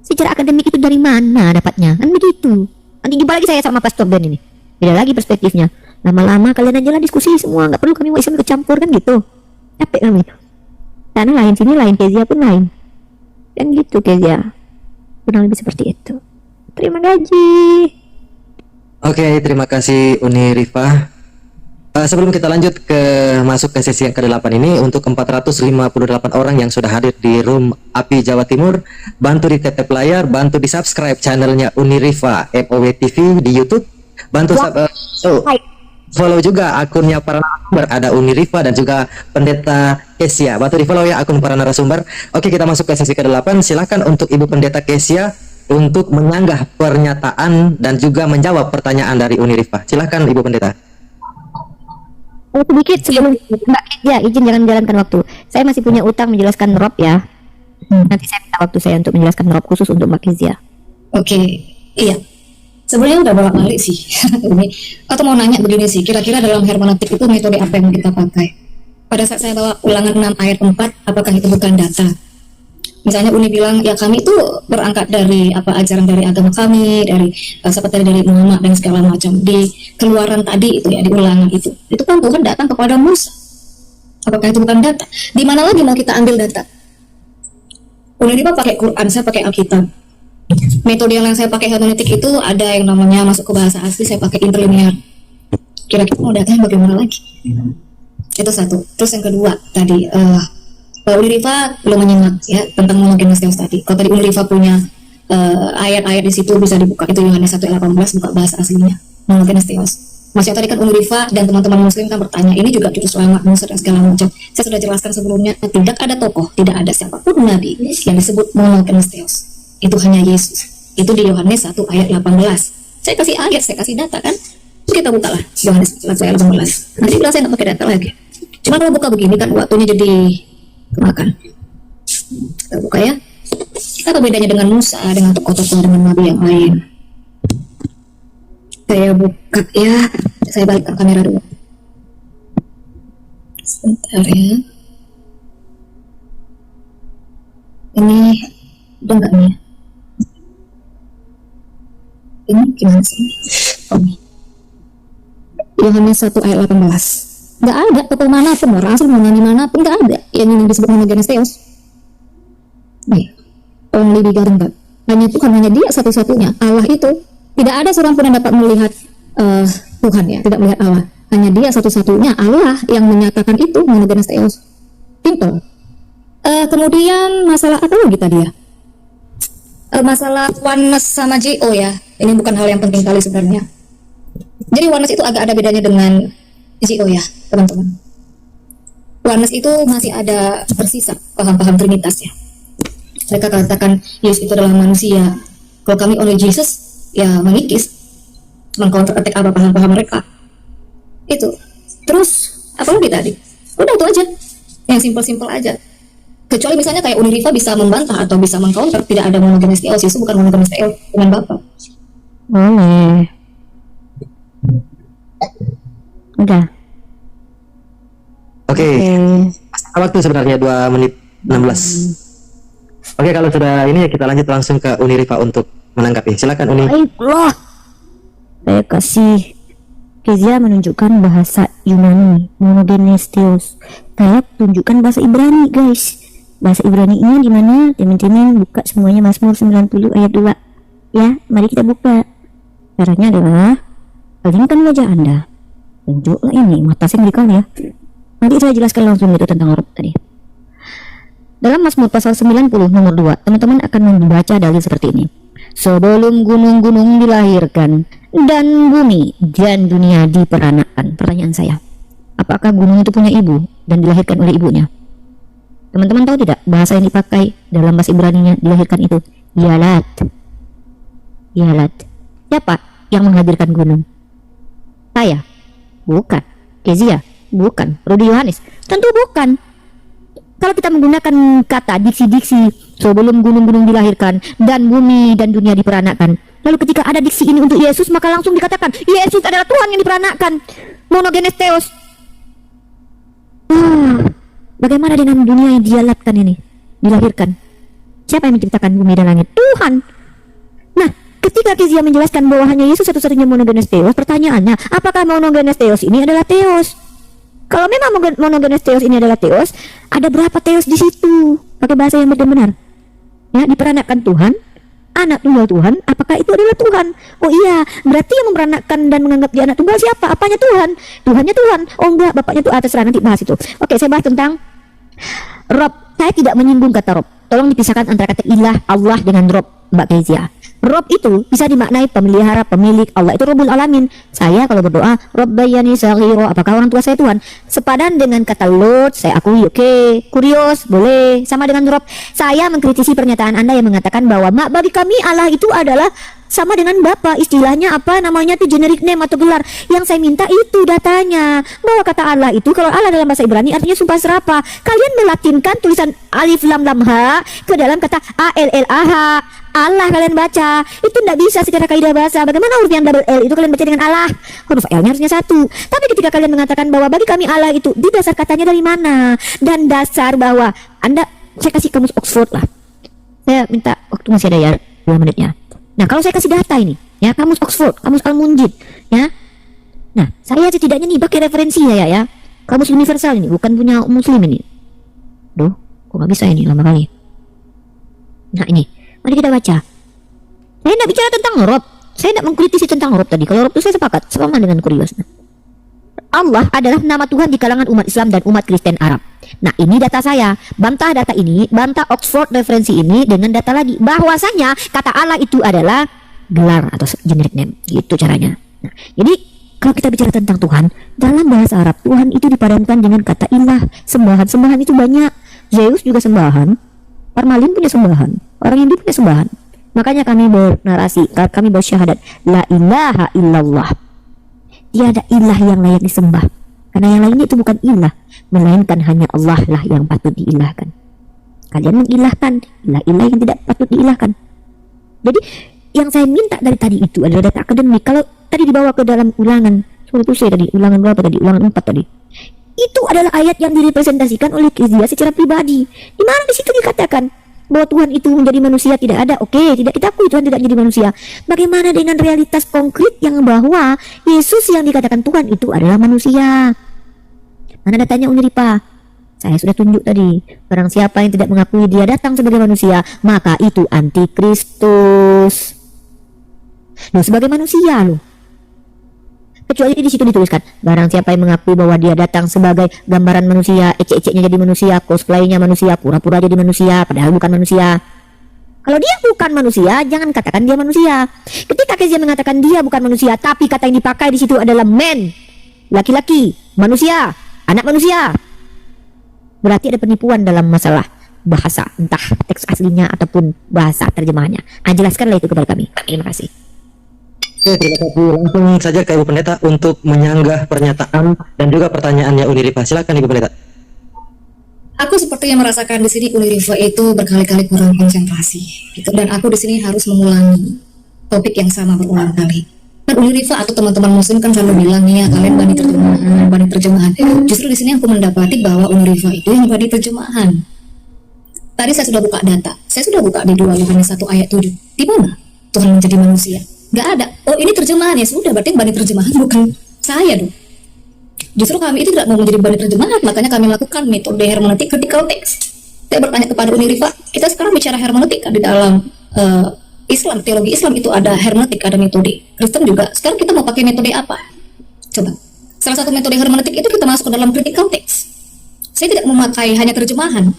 C: secara akademik itu dari mana dapatnya? Kan begitu. Nanti jumpa lagi saya sama Pastor Ben ini. Beda lagi perspektifnya. Lama-lama kalian aja lah diskusi semua, nggak perlu kami umat Islam ikut campur kan gitu. Capek kami. Karena lain sini lain, Kezia pun lain. Kan gitu Kezia. Kurang lebih seperti itu. Terima kasih.
B: Oke, terima kasih Uni Rifa. Sebelum kita lanjut masuk ke sesi yang ke-8 ini, untuk 458 orang yang sudah hadir di Room Api Jawa Timur, bantu di tap layar, bantu di subscribe channelnya Uni Rifa MOW TV di YouTube, bantu follow juga akunnya para narasumber, ada Uni Rifa dan juga Pendeta Kesia. Bantu di follow ya akun para narasumber. Oke, kita masuk ke sesi ke-8. Silakan untuk Ibu Pendeta Kesia untuk menyanggah pernyataan dan juga menjawab pertanyaan dari Unirifah. Silahkan Ibu Pendeta.
C: Sedikit sebelum Mbak Kezia izin jangan menjalankan waktu. Saya masih punya utang menjelaskan Rob ya. Nanti saya minta waktu saya untuk menjelaskan Rob khusus untuk Mbak Kezia.
F: Oke, iya. Sebenarnya udah bolak-balik sih. Ini atau mau nanya begini sih, kira-kira dalam hermeneutik itu metode apa yang kita pakai? Pada saat saya bawa Ulangan 6 ayat 4, apakah itu bukan data? Misalnya Uni bilang, ya kami itu berangkat dari apa ajaran dari agama kami, dari seperti dari Muhammad dan segala macam. Di Keluaran tadi itu ya, di Ulangan itu kan Tuhan datang kepada Musa. Apakah itu bukan data? Di mana lagi mau kita ambil data? Uni pakai Quran, saya pakai Alkitab. Metode yang saya pakai hermeneutik itu ada yang namanya masuk ke bahasa asli, saya pakai interlinear. Kira-kira mau datanya bagaimana lagi? Itu satu. Terus yang kedua tadi, Unirifa belum menyimak ya tentang monogenes theos tadi. Kalau tadi Unirifa punya ayat-ayat di situ bisa dibuka, itu Yohanes 1:18, buka bahasa aslinya monogenes theos. Maksudnya tadi kan Unirifa dan teman-teman muslim kan bertanya, ini juga jurus selamat Musa dan segala macam. Saya sudah jelaskan sebelumnya, tidak ada tokoh, tidak ada siapapun nabi yang disebut monogenes theos. Itu hanya Yesus. Itu di Yohanes 1:18. Saya kasih ayat, saya kasih data kan. Kita buka lah Yohanes 1:18. Nanti bilang saya nggak pakai data lagi. Cuma kalau buka begini kan waktunya jadi kemakan. Kita buka ya. Apa bedanya dengan Musa, dengan tokoh-tokoh, dengan nabi yang lain? Saya buka ya. Saya balik ke kamera dulu. Sebentar ya. Ini udah nggak nih? Ini gimana sih? Oh. Yohanes 1:18. Nggak ada tokoh manapun, rasul mana dimanapun nggak ada yang ini disebut monogenes theos. Nih, only begotten God. Hanya Tuhan, hanya Dia satu-satunya. Allah itu tidak ada seorang pun yang dapat melihat Tuhan ya, tidak melihat Allah. Hanya Dia satu-satunya Allah yang menyatakan itu monogenes theos. Simple. Kemudian masalah apa lagi tadi ya? Masalah oneness sama JO ya. Ini bukan hal yang penting kali sebenarnya. Jadi oneness itu agak ada bedanya dengan JO ya, teman-teman. Oneness itu masih ada tersisa paham-paham trinitas ya. Mereka katakan Yesus itu adalah manusia. Kalau kami only Jesus, ya mengikis, meng-counter attack apa paham-paham mereka. Itu. Terus apa lagi tadi? Udah itu aja. Yang simpel-simpel aja. Kecuali misalnya kayak Unirifa bisa membantah atau bisa meng-counter, tidak ada monogenes theos, Yesus bukan monogenes theos dengan Bapa.
C: Boleh. Udah.
B: Oke. Waktu sebenarnya 2 menit 16. Oke, kalau sudah ini kita lanjut langsung ke Unirifa untuk menanggapi. Silakan Uni.
C: Baiklah. Saya kasih Kezia menunjukkan bahasa Yunani, monogenes theos. Saya tunjukkan bahasa Ibrani, guys. Bahasa Ibrani-nya di mana? Teman-teman buka semuanya Mazmur 90 ayat 2. Ya, mari kita buka. Caranya adalah palingkan wajah Anda. Tunjuklah ini, mata saya ngerikan ya. Nanti saya jelaskan langsung itu tentang Rob tadi. Dalam Mazmur pasal 90 nomor 2, teman-teman akan membaca dalil seperti ini. Sebelum gunung-gunung dilahirkan dan bumi dan dunia diperanakan. Pertanyaan saya, apakah gunung itu punya ibu dan dilahirkan oleh ibunya? Teman-teman tahu tidak bahasa yang dipakai dalam bahasa Ibrani-nya dilahirkan itu? Yalat. Yalat. Siapa yang menghadirkan gunung? Saya? Bukan. Kezia? Bukan. Rudi Yohanes? Tentu bukan. Kalau kita menggunakan kata diksi-diksi sebelum gunung-gunung dilahirkan dan bumi dan dunia diperanakan, lalu ketika ada diksi ini untuk Yesus, maka langsung dikatakan Yesus adalah Tuhan yang diperanakan, monogenes theos. Bagaimana dengan dunia yang dialatkan ini, dilahirkan? Siapa yang menciptakan bumi dan langit? Tuhan. Nah, ketika Kezia menjelaskan bahwa hanya Yesus satu-satunya monogenes theos, pertanyaannya, apakah monogenes theos ini adalah theos? Kalau memang monogenes theos ini adalah theos, ada berapa theos di situ? Pakai bahasa yang benar-benar. Ya, diperanakan Tuhan, anak tunggal Tuhan, apakah itu adalah Tuhan? Oh iya, berarti yang memperanakkan dan menganggap dia anak tunggal siapa? Apanya Tuhan? Tuhannya Tuhan. Oh enggak, bapaknya itu terserah, nanti bahas itu. Oke, saya bahas tentang Rob. Saya tidak menyinggung kata Rob. Tolong dipisahkan antara kata ilah, Allah dengan Rob, Mbak Kezia. Rob itu bisa dimaknai pemelihara, pemilik. Allah itu Rabbul Alamin. Saya kalau berdoa Rabbayani saghiro, apakah orang tua saya Tuhan? Sepadan dengan kata Lord, saya akui, oke. Kurios, boleh. Sama dengan Rob. Saya mengkritisi pernyataan Anda yang mengatakan bahwa mak bagi kami Allah itu adalah sama dengan Bapak, istilahnya apa namanya itu generic name atau gelar. Yang saya minta itu datanya, bahwa kata Allah itu kalau Allah dalam bahasa Ibrani artinya sumpah serapah. Kalian melatinkan tulisan alif lam lam ha ke dalam kata ALLAH. Allah kalian baca, itu tidak bisa secara kaidah bahasa. Bagaimana huruf yang double L itu kalian baca dengan Allah? Huruf L-nya harusnya satu. Tapi ketika kalian mengatakan bahwa bagi kami Allah itu, di dasar katanya dari mana? Dan dasar bahwa Anda, saya kasih kamus Oxford lah. Saya minta waktu masih ada ya 2 menitnya. Nah, kalau saya kasih data ini, ya, kamus Oxford, kamus Al-Munjid, ya. Nah, saya setidaknya nih pakai referensi ya. Kamus universal ini, bukan punya muslim ini. Duh, kok nggak bisa ini, lama kali. Nah, ini, mari kita baca. Saya tidak bicara tentang Rob, saya tidak mengkritisi tentang Rob tadi. Kalau Rob itu saya sepakat, sama dengan Kurios. Allah adalah nama Tuhan di kalangan umat Islam dan umat Kristen Arab. Nah, ini data saya. Bantah data ini, bantah Oxford referensi ini dengan data lagi. Bahwasanya kata Allah itu adalah gelar atau generic name. Gitu caranya. Nah, jadi kalau kita bicara tentang Tuhan, dalam bahasa Arab Tuhan itu dipadankan dengan kata ilah. Sembahan itu banyak. Zeus juga sembahan. Parmalin punya sembahan. Orang Hindu punya sembahan. Makanya kami bernarasi, kami bersyahadat la ilaha illallah. Tiada ilah yang layak disembah. Karena yang lainnya itu bukan ilah, melainkan hanya Allah lah yang patut diilahkan. Kalian mengilahkan ilah-ilah yang tidak patut diilahkan. Jadi yang saya minta dari tadi itu adalah data akademik. Kalau tadi dibawa ke dalam ulangan, itu saya tadi ulangan berapa tadi? Ulangan 4 tadi. Itu adalah ayat yang direpresentasikan oleh Kezia secara pribadi. Di mana di situ dikatakan bahwa Tuhan itu menjadi manusia tidak ada. Oke, tidak kita akui Tuhan tidak menjadi manusia. Bagaimana dengan realitas konkret yang bahwa Yesus yang dikatakan Tuhan itu adalah manusia? Mana datanya Uniripa? Saya sudah tunjuk tadi. Barang siapa yang tidak mengakui dia datang sebagai manusia, maka itu antikristus. Loh, sebagai manusia loh. Kecuali di situ dituliskan, barang siapa yang mengakui bahwa dia datang sebagai gambaran manusia, ecek-eceknya jadi manusia, cosplaynya manusia, pura-pura jadi manusia, padahal bukan manusia. Kalau dia bukan manusia, jangan katakan dia manusia. Ketika Kezia mengatakan dia bukan manusia, tapi kata yang dipakai di situ adalah man, laki-laki, manusia, anak manusia, berarti ada penipuan dalam masalah bahasa, entah teks aslinya ataupun bahasa terjemahannya. Jelaskanlah itu kepada kami. Terima kasih.
B: Oke, terima kasih. Langsung saja ke Ibu Pendeta untuk menyanggah pernyataan dan juga pertanyaannya Unirifa. Silakan Ibu Pendeta.
F: Aku sepertinya merasakan di sini Unirifa itu berkali-kali kurang konsentrasi, gitu. Dan aku di sini harus mengulangi topik yang sama berulang kali. Kan Unirifa atau teman-teman muslim kan selalu bilang nih ya, kalian bani terjemahan. Justru di sini aku mendapati bahwa Unirifa itu yang bani terjemahan. Tadi saya sudah buka data, saya sudah buka di 2 Yohanes 1 ayat 7. Di mana Tuhan menjadi manusia? Gak ada. Oh, ini terjemahan ya, sudah berarti bani terjemahan bukan saya dong. Justru kami itu tidak mau menjadi bani terjemahan, makanya kami melakukan metode hermeneutik critical text. Saya bertanya kepada Unirifa, kita sekarang bicara hermeneutik di dalam Islam, teologi Islam itu ada hermeneutik, ada metode. Kristen juga. Sekarang kita mau pakai metode apa? Coba. Salah satu metode hermeneutik itu kita masuk ke dalam critical text. Saya tidak memakai hanya terjemahan.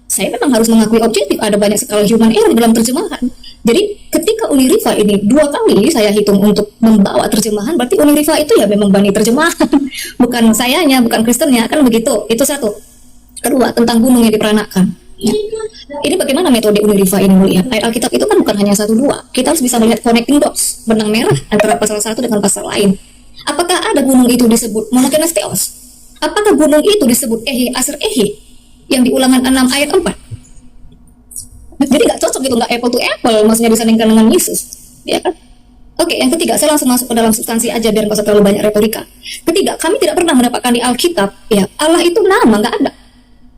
F: Saya memang harus mengakui objektif, ada banyak sekali human error dalam terjemahan. Jadi ketika Unirifa ini 2 kali saya hitung untuk membawa terjemahan, berarti Unirifa itu ya memang bani terjemahan, bukan sayanya, bukan Kristennya, kan begitu. Itu satu. Kedua, tentang gunung yang diperanakan. Ya. Ini bagaimana metode Unirifa ini melihat ayat Alkitab itu kan bukan hanya 1-2. Kita harus bisa melihat connecting dots, benang merah antara pasal 1 dengan pasal lain. Apakah ada gunung itu disebut monogenes theos? Apakah gunung itu disebut Ehi Aser Ehi yang di Ulangan 6 ayat 4? Jadi nggak cocok gitu, nggak apple to apple, maksudnya disandingkan dengan Yesus, ya kan? Oke, yang ketiga, saya langsung masuk ke dalam substansi aja biar nggak usah terlalu banyak retorika. Ketiga, kami tidak pernah mendapatkan di Alkitab, ya Allah itu nama, nggak ada.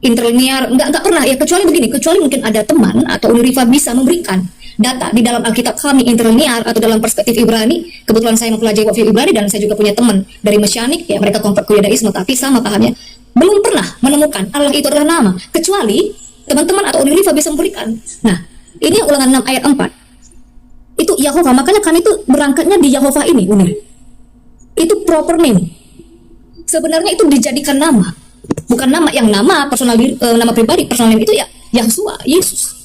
F: Interlinear, nggak pernah, ya kecuali begini, kecuali mungkin ada teman atau Unirifa bisa memberikan data di dalam Alkitab kami interlinear atau dalam perspektif Ibrani. Kebetulan saya mempelajari wafil Ibrani dan saya juga punya teman dari Mesianik, ya mereka konvert ke Yudaisme, tapi sama pahamnya. Belum pernah menemukan Allah itu adalah nama, kecuali teman-teman atau Unirifa bisa memberikan. Nah, ini Ulangan 6 ayat 4. Itu Yahova, makanya kami itu berangkatnya di Yahova ini, Unir. Itu proper name. Sebenarnya itu dijadikan nama. Bukan nama yang nama personal nama pribadi, personal name itu ya Yahshua, Yesus.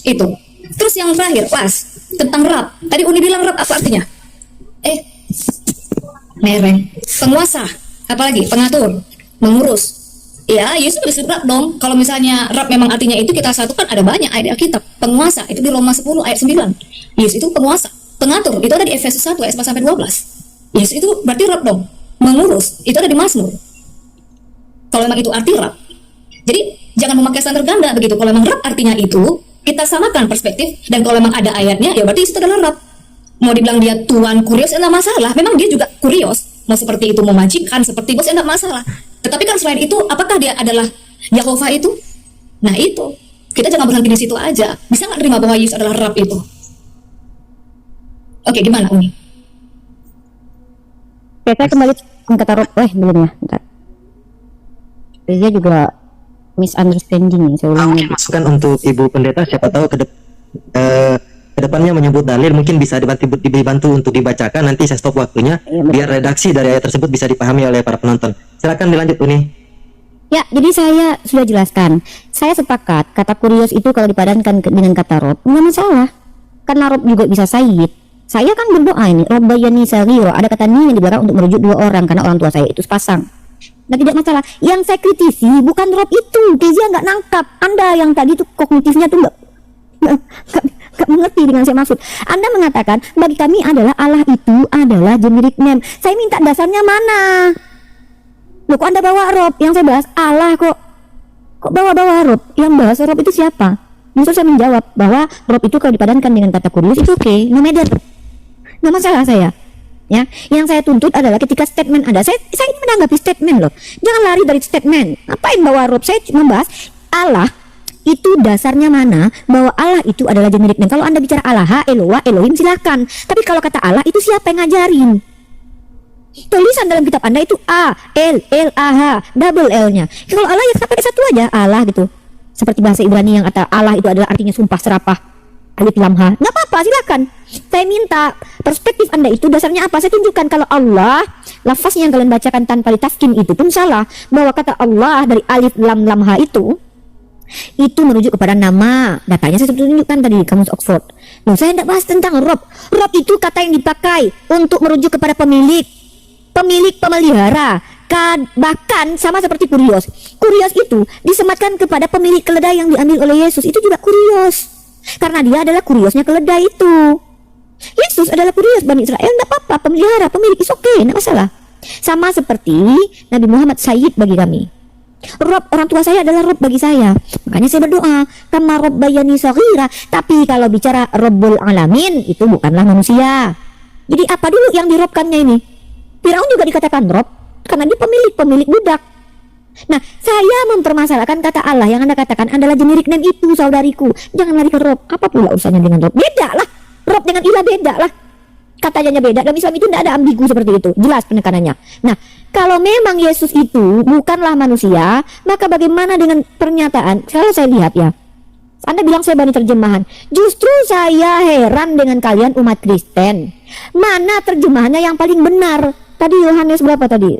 F: Itu. Terus yang terakhir, pas. tentang Rab. Tadi Uni bilang Rab apa artinya? Mereng. Penguasa. Apalagi? Pengatur. Mengurus. Ya, Yesus disebut Rab dong. Kalau misalnya Rab memang artinya itu, kita satukan ada banyak ayat Alkitab. Penguasa, itu di Roma 10 ayat 9. Yesus itu penguasa. Pengatur, itu ada di Efesus 1 ayat 4 sampai 12. Yesus itu berarti Rab dong. Mengurus, itu ada di Mazmur. Kalau memang itu arti Rab. Jadi, jangan memakai standar ganda begitu. Kalau memang Rab artinya itu, kita samakan perspektif. Dan kalau memang ada ayatnya, ya berarti itu adalah Rab. Mau dibilang dia Tuan kurios, enggak masalah. Memang dia juga kurios. Mau seperti itu memajikan, seperti bos, enggak masalah. Tetapi kan selain itu, apakah dia adalah Yahova itu? Nah itu, kita jangan berhenti di situ aja. Bisa nggak terima bahwa Yesus adalah Rab itu? Oke, gimana Uni?
C: Oke, saya kembali ke kata Rob. Belum ya, bentar. Dia juga misunderstanding ya, saya ulangi.
B: Masukan untuk Ibu Pendeta, siapa tahu ke depannya menyebut dalil, mungkin bisa dibantu untuk dibacakan. Nanti saya stop waktunya, biar redaksi dari ayat tersebut bisa dipahami oleh para penonton. Silakan dilanjut Uni.
C: Ya, jadi saya sudah jelaskan. Saya sepakat kata kurios itu kalau dipadankan dengan kata Rob, nggak masalah. Karena Rob juga bisa sayyid. Saya kan berdoa ini, Robbayani Saghira, ada kata ni yang di belakang untuk merujuk dua orang karena orang tua saya itu sepasang. Nah, tidak masalah. Yang saya kritisi bukan Rob itu. Kezia nggak nangkap. Anda yang tadi tuh kognitifnya tuh nggak mengerti dengan saya maksud. Anda mengatakan bagi kami adalah Allah itu adalah generic name. Saya minta dasarnya mana? Loh, kok Anda bawa Rob? Yang saya bahas Allah kok bawa Rob? Yang bahas Rob itu siapa? Justru saya menjawab bahwa Rob itu kalau dipadankan dengan kata kurios itu oke, no matter. Nggak masalah saya. Ya, yang saya tuntut adalah ketika statement Anda, saya ini menanggapi statement loh. Jangan lari dari statement. Ngapain bawa Rob? Saya membahas Allah itu dasarnya mana, bahwa Allah itu adalah generic name. Kalau Anda bicara Allah, Eloah, Elohim silakan. Tapi kalau kata Allah itu siapa yang ngajarin? Tulisan dalam kitab Anda itu A, L, A, H, double L-nya. Kalau Allah ya kita pakai satu aja, Allah gitu. Seperti bahasa Ibrani yang kata Allah itu adalah artinya sumpah serapah, alif lam ha. Nggak apa-apa, silakan. Saya minta perspektif Anda itu dasarnya apa. Saya tunjukkan kalau Allah, lafaz yang kalian bacakan tanpa ditafkim itu pun salah. Bahwa kata Allah dari alif lam lam ha itu merujuk kepada nama. Datanya saya sudah tunjukkan tadi di kamus Oxford. Nah, saya tidak bahas tentang Rob. Rob itu kata yang dipakai untuk merujuk kepada pemilik, pemelihara. Bahkan sama seperti kurios. Kurios itu disematkan kepada pemilik keledai yang diambil oleh Yesus. Itu juga kurios. Karena dia adalah kuriosnya keledai itu. Yesus adalah kurios Bani Israel. Tidak apa-apa, pemelihara, pemilik, is okay, tidak masalah. Sama seperti Nabi Muhammad Sayyid bagi kami. Rob, orang tua saya adalah Rob bagi saya. Makanya saya berdoa, kama Robbayani Saghira. Tapi kalau bicara Rabbul Alamin, itu bukanlah manusia. Jadi apa dulu yang dirobkannya ini? Firaun juga dikatakan Rob karena dia pemilik budak. Nah, saya mempermasalahkan kata Allah yang Anda katakan adalah generic name itu, saudariku. Jangan lari ke Rob. Apa pula urusannya dengan Rob? Beda lah. Rob dengan ilah beda lah. Katanya beda. Dalam Islam itu tidak ada ambigu seperti itu. Jelas penekanannya. Nah, kalau memang Yesus itu bukanlah manusia, maka bagaimana dengan pernyataan? Kalau saya lihat ya, Anda bilang saya bani terjemahan. Justru saya heran dengan kalian umat Kristen. Mana terjemahannya yang paling benar? Tadi Yohanes berapa tadi?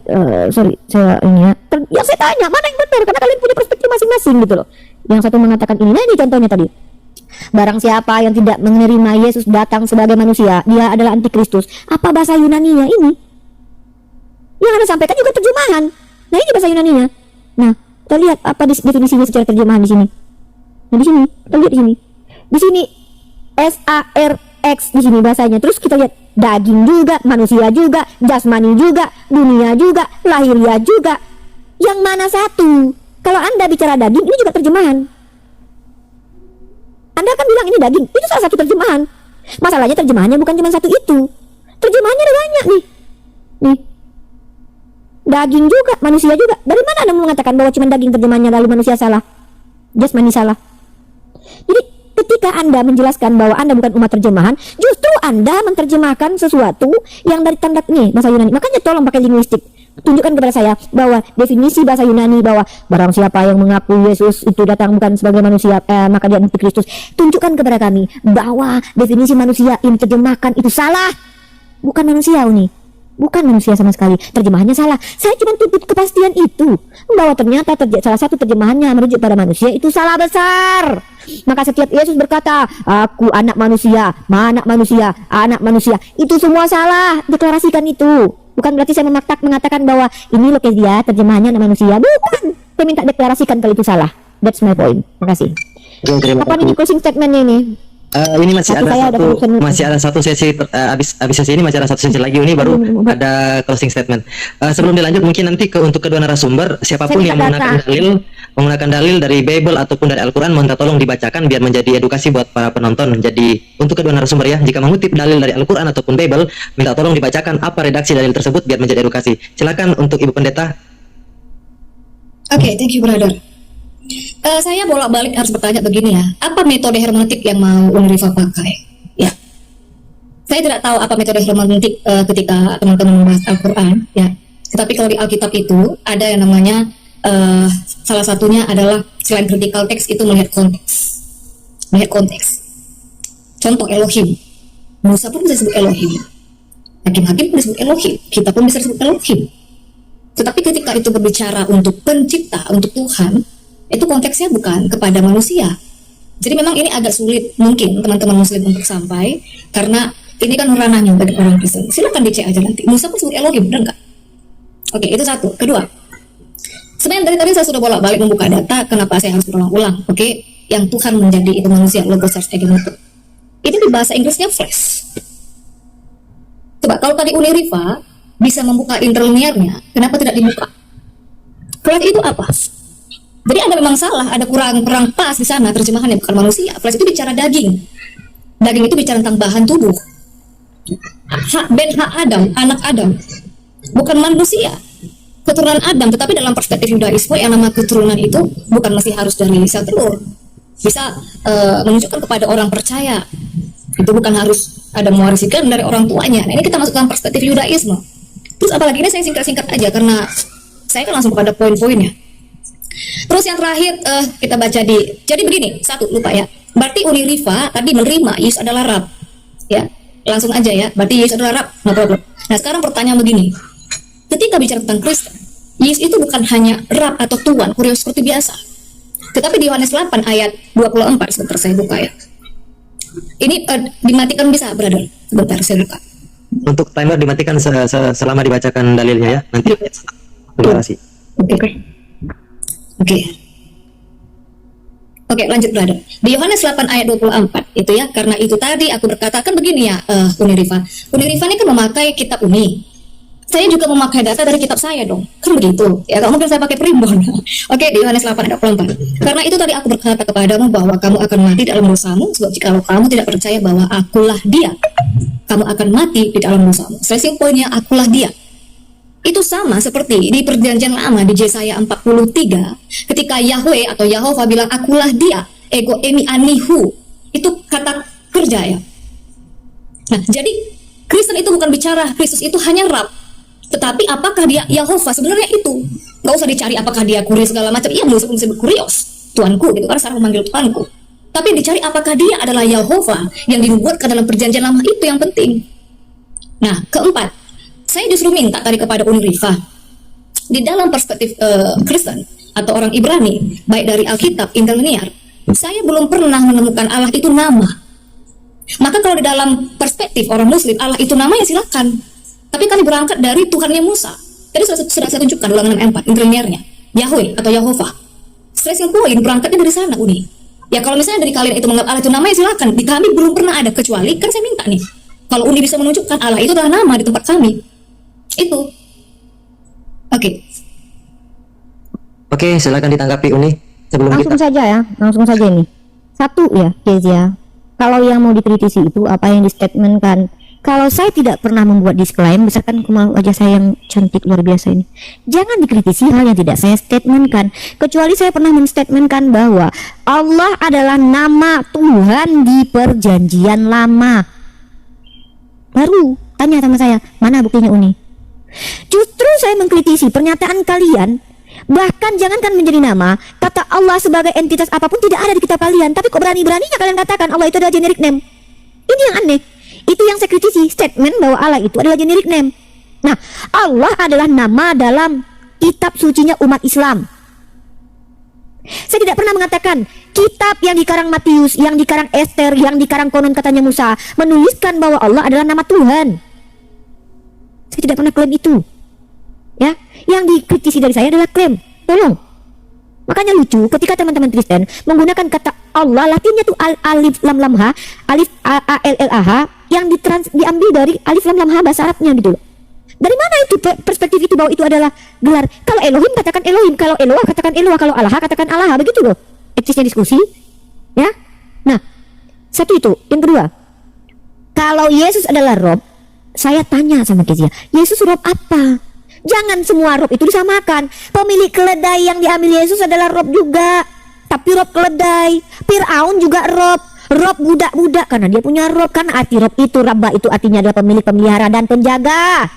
C: Sorry, saya ini ya. Yang saya tanya, mana yang benar? Karena kalian punya perspektif masing-masing gitu loh. Yang satu mengatakan ini, nah ini contohnya tadi. Barang siapa yang tidak menerima Yesus datang sebagai manusia, dia adalah antikristus. Apa bahasa Yunaninya ini? Yang Anda sampaikan juga terjemahan. Nah ini bahasa Yunaninya. Nah, kita lihat apa definisinya secara terjemahan di sini. Nah di sini, kita lihat di sini. Di sini SARX di sini bahasanya. Terus kita lihat daging juga, manusia juga, jasmani juga, dunia juga, lahiriah juga. Yang mana satu? Kalau Anda bicara daging, ini juga terjemahan. Anda akan bilang ini daging, itu salah satu terjemahan. Masalahnya terjemahannya bukan cuma satu itu. Terjemahannya ada banyak nih. Nih. Daging juga, manusia juga. Dari mana Anda mengatakan bahwa cuma daging terjemahannya lalu manusia salah? Jasmani salah. Jadi ketika Anda menjelaskan bahwa Anda bukan umat terjemahan, justru Anda menerjemahkan sesuatu yang dari tanda nih bahasa Yunani. Makanya tolong pakai linguistik. Tunjukkan kepada saya bahwa definisi bahasa Yunani bahwa barang siapa yang mengaku Yesus itu datang bukan sebagai manusia, maka dia antikristus. Tunjukkan kepada kami bahwa definisi manusia yang diterjemahkan itu salah. Bukan manusia ini. bukan manusia sama sekali. Terjemahannya salah. Saya cuma tuntut kepastian itu, bahwa ternyata salah satu terjemahannya merujuk pada manusia itu salah besar. Maka setiap Yesus berkata, aku anak manusia, anak manusia, anak manusia, itu semua salah. Deklarasikan itu. Bukan berarti saya mengatakan bahwa ini loh Kezia, terjemahannya anak manusia. Bukan. Saya minta deklarasikan kalau itu salah. That's my point. Makasih.
B: Oke, terima
C: Apa
B: kasih.
C: ini closing statementnya ini?
B: Ini masih
C: Satu
B: ada
C: saya ada
B: satu
C: tulisan.
B: masih ada satu sesi habis sesi ini masih ada satu sesi lagi ini baru ada closing statement. Sebelum dilanjut mungkin nanti untuk kedua narasumber siapapun
C: Saya
B: yang
C: minta
B: menggunakan dalil dari Bible ataupun dari Al-Qur'an mohon tolong dibacakan biar menjadi edukasi buat para penonton. Jadi untuk kedua narasumber ya, jika mengutip dalil dari Al-Qur'an ataupun Bible, minta tolong dibacakan apa redaksi dalil tersebut biar menjadi edukasi. Silakan untuk Ibu Pendeta.
F: Oke, thank you brother. Saya bolak-balik harus bertanya begini ya, apa metode hermeneutik yang mau Unirifa pakai? Ya, saya tidak tahu apa metode hermeneutik ketika teman-teman membahas Al-Quran, ya. Tetapi kalau di Alkitab itu ada yang namanya salah satunya adalah selain critical text itu melihat konteks. Contoh Elohim, Musa pun bisa disebut Elohim, hakim-hakim pun disebut Elohim, kita pun bisa disebut Elohim. Tetapi ketika itu berbicara untuk pencipta, untuk Tuhan, itu konteksnya bukan kepada manusia. Jadi memang ini agak sulit mungkin teman-teman muslim untuk sampai, karena ini kan ranahnya bagi orang Kristen. Silakan dicek aja nanti. Musa pun sebut Elohim, benar nggak? Oke, itu satu. Kedua, sebenarnya dari tadi saya sudah bolak-balik membuka data, kenapa saya harus berulang-ulang? Oke, yang Tuhan menjadi itu manusia, logos ars egemoto. Itu di bahasa Inggrisnya flesh. Coba kalau tadi Unirifa bisa membuka interlinearnya, kenapa tidak dibuka? Flesh itu apa? Jadi ada memang salah, ada kurang pas di sana terjemahannya, bukan manusia. Flesh itu bicara daging. Daging itu bicara tentang bahan tubuh. Hak Adam, anak Adam, bukan manusia. Keturunan Adam, tetapi dalam perspektif Yudaisme yang nama keturunan itu bukan mesti harus dari sel telur. Bisa menunjukkan kepada orang percaya. Itu bukan harus ada mewarisikan dari orang tuanya. Nah, ini kita masukkan perspektif Yudaisme. Terus apalagi ini saya singkat-singkat aja karena saya kan langsung pada poin-poinnya. Terus yang terakhir kita baca jadi begini, satu lupa ya. Berarti Unirifa tadi menerima Yesus adalah Rab. Ya, langsung aja ya. Berarti Yesus adalah Rab, no problem. Nah, sekarang pertanyaan begini. Ketika bicara tentang Kristen, Yesus itu bukan hanya Rab atau Tuhan, kurios seperti biasa. Tetapi di Yohanes 8 ayat 24, sebentar saya buka ya. Ini dimatikan bisa, brother? Sebentar saya buka.
B: Untuk timer dimatikan selama dibacakan dalilnya ya. Nanti terima kasih.
F: Oke, lanjut brother. Di Yohanes 8 ayat 24 itu ya, karena itu tadi aku berkatakan begini ya, Unirifa. Unirifa ini kan memakai kitab Uni. Saya juga memakai data dari kitab saya dong. Kan begitu. Ya, kalau mungkin saya pakai primbon. Oke, di Yohanes 8 ayat 24. Karena itu tadi aku berkata kepadamu bahwa kamu akan mati dalam dosamu, sebab jika kamu tidak percaya bahwa akulah dia, kamu akan mati di dalam dosamu. Stressing pointnya akulah dia. Itu sama seperti di perjanjian lama di Yesaya 43 ketika Yahweh atau Yahova bilang akulah dia, ego emi anihu, itu kata kerja ya. Nah, jadi Kristen itu bukan bicara Kristus itu hanya Rab, tetapi apakah dia Yahova? Sebenarnya itu nggak usah dicari apakah dia kurios segala macam. Iya, Musa pun disebut kurios, Tuanku gitu, karena sekarang memanggil Tuanku. Tapi dicari apakah dia adalah Yahova yang dibuatkan dalam perjanjian lama, itu yang penting. Nah, keempat, saya justru minta tadi kepada Unirifa di dalam perspektif Kristen atau orang Ibrani, baik dari Alkitab, interlinear, saya belum pernah menemukan Allah itu nama. Maka kalau di dalam perspektif orang Muslim Allah itu nama ya silakan. Tapi kami berangkat dari Tuhannya Musa. Tadi sudah saya tunjukkan ulangan 4 interlinearnya, Yahweh atau Yahova. Stressing point berangkatnya dari sana Uni. Ya kalau misalnya dari kalian itu menganggap Allah itu nama ya silakan. Di kami belum pernah ada, kecuali kan saya minta nih, kalau Uni bisa menunjukkan Allah itu adalah nama di tempat kami. Itu. Oke,
B: silakan ditanggapi Uni sebelum
C: Langsung
B: kita.
C: saja ya, langsung saja ini. Satu ya, Kezia. Kalau yang mau dikritisi itu apa yang distatementkan. Kalau saya tidak pernah membuat disclaimer, misalkan kemalu wajah saya yang cantik luar biasa ini, jangan dikritisi hal yang tidak saya statementkan. Kecuali saya pernah menstatementkan bahwa Allah adalah nama Tuhan di perjanjian lama. Baru tanya sama saya, mana buktinya Uni? Justru saya mengkritisi pernyataan kalian. Bahkan jangankan menjadi nama, kata Allah sebagai entitas apapun tidak ada di kitab kalian. Tapi kok berani-beraninya kalian katakan Allah itu adalah generic name? Ini yang aneh. Itu yang saya kritisi, statement bahwa Allah itu adalah generic name. Nah, Allah adalah nama dalam kitab sucinya umat Islam. Saya tidak pernah mengatakan kitab yang dikarang Matius, yang dikarang Esther, yang dikarang konon katanya Musa menuliskan bahwa Allah adalah nama Tuhan. Saya tidak pernah klaim itu. Ya, yang dikritisi dari saya adalah klaim. Tolong. Makanya lucu ketika teman-teman Kristen menggunakan kata Allah, Latinnya tuh alif lam lam ha, alif a l l a h, yang diambil dari alif lam lam ha bahasa Arabnya gitu loh. Dari mana itu perspektif itu bahwa itu adalah gelar? Kalau Elohim katakan Elohim, kalau Eloah katakan Eloah, kalau Allah katakan Allah, begitu loh etisnya diskusi. Ya. Nah, satu itu. Yang kedua, kalau Yesus adalah Rob, saya tanya sama Kezia, Yesus Rob apa? Jangan semua Rob itu disamakan. Pemilik keledai yang diambil Yesus adalah Rob juga, tapi Rob keledai. Fir'aun juga Rob. Rob budak-budak karena dia punya Rob. Karena arti Rob itu, Rabba itu artinya adalah pemilik, pemelihara dan penjaga.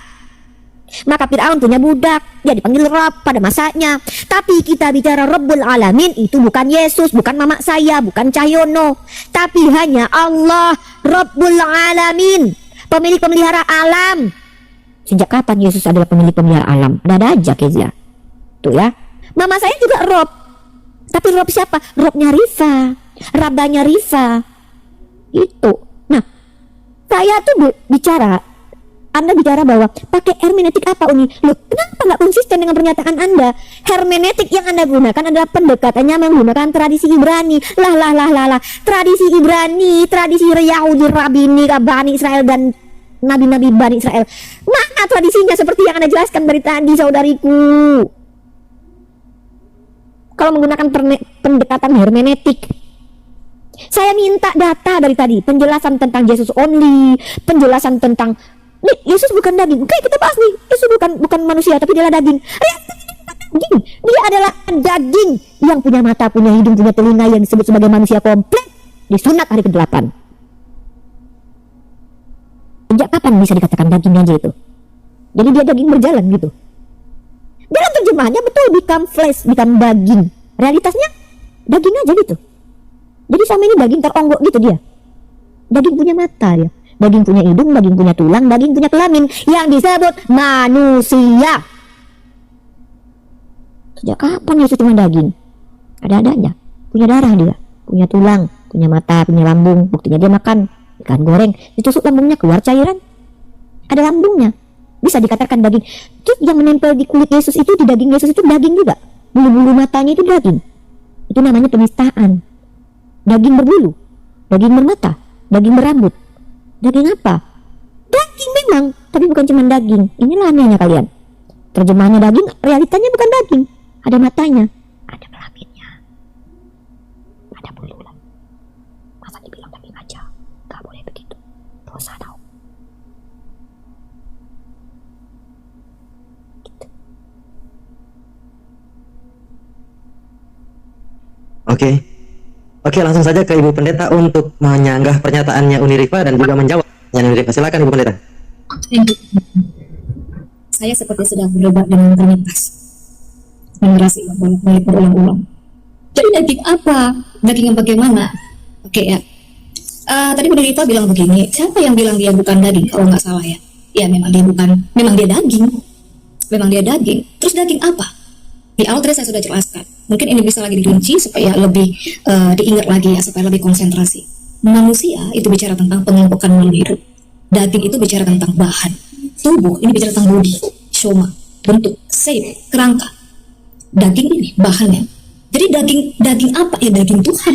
C: Maka Fir'aun punya budak, dia dipanggil Rob pada masanya. Tapi kita bicara Rabbul Alamin, itu bukan Yesus, bukan mama saya, bukan Cahyono, tapi hanya Allah Rabbul Alamin, pemilik pemelihara alam. Sejak kapan Yesus adalah pemilik pemelihara alam? Ada aja Kezia. Tuh ya. Mama saya juga Rob. Tapi Rob siapa? Robnya Rifa, Rabanya Rifa. Itu. Nah, saya tuh bicara, Anda bicara bahwa pakai hermeneutik apa Uni? Loh, kenapa nggak konsisten dengan pernyataan Anda? Hermeneutik yang Anda gunakan adalah pendekatannya menggunakan tradisi Ibrani. Lah. Tradisi Ibrani, tradisi Yahudi, Rabini, Bani Israel dan nabi-nabi Bani Israel. Mana tradisinya seperti yang Anda jelaskan dari tadi, saudariku? Kalau menggunakan pendekatan hermeneutik, saya minta data dari tadi, penjelasan tentang Jesus only, penjelasan tentang nih, Yesus bukan daging. Oke, kita bahas nih. Yesus bukan manusia, tapi dia adalah daging. Daging. Dia adalah daging yang punya mata, punya hidung, punya telinga, yang disebut sebagai manusia komplit. Disunat hari ke-8. Sejak kapan bisa dikatakan daging aja itu? Jadi dia daging berjalan gitu. Dalam terjemahannya betul, become flesh, become daging. Realitasnya daging aja gitu. Jadi sama ini daging teronggok gitu dia. Daging punya mata dia. Daging punya hidung, daging punya tulang, daging punya kelamin, yang disebut manusia. Sejak kapan Yesus cuma daging? Ada-adanya. Punya darah dia, punya tulang, punya mata, punya lambung. Buktinya dia makan ikan goreng, ditusuk lambungnya keluar cairan. Ada lambungnya. Bisa dikatakan daging. Terus yang menempel di kulit Yesus itu, di daging Yesus itu daging juga. Bulu-bulu matanya itu daging. Itu namanya penistaan. Daging berbulu, daging bermata, daging berambut. Daging apa? Daging memang, tapi bukan cuma daging. Inilah anehnya kalian. Terjemahannya daging, realitanya bukan daging. Ada matanya, ada kelaminnya, ada bulu. Masa dibilang daging aja? Gak boleh begitu. Dosa tau. Gitu.
B: Oke, langsung saja ke Ibu Pendeta untuk menyanggah pernyataannya Uni Rifa dan juga menjawab pertanyaan Uni Rifa. Silakan Ibu Pendeta.
F: Saya seperti sedang berdebat dengan terlintas. Generasi yang bolak-balik berulang-ulang. Jadi daging apa? Daging yang bagaimana? Oke ya. Tadi Bu Rifa bilang begini. Siapa yang bilang dia bukan daging? Kalau nggak salah ya. Ya memang dia bukan. Memang dia daging. Memang dia daging. Terus daging apa? Di awal tadi saya sudah jelaskan. Mungkin ini bisa lagi dirinci supaya lebih diingat lagi ya, supaya lebih konsentrasi. Manusia itu bicara tentang pengelompokan makhluk hidup. Daging itu bicara tentang bahan. Tubuh ini bicara tentang body, soma, bentuk, shape, kerangka. Daging ini bahannya. Jadi daging apa ya? Daging Tuhan.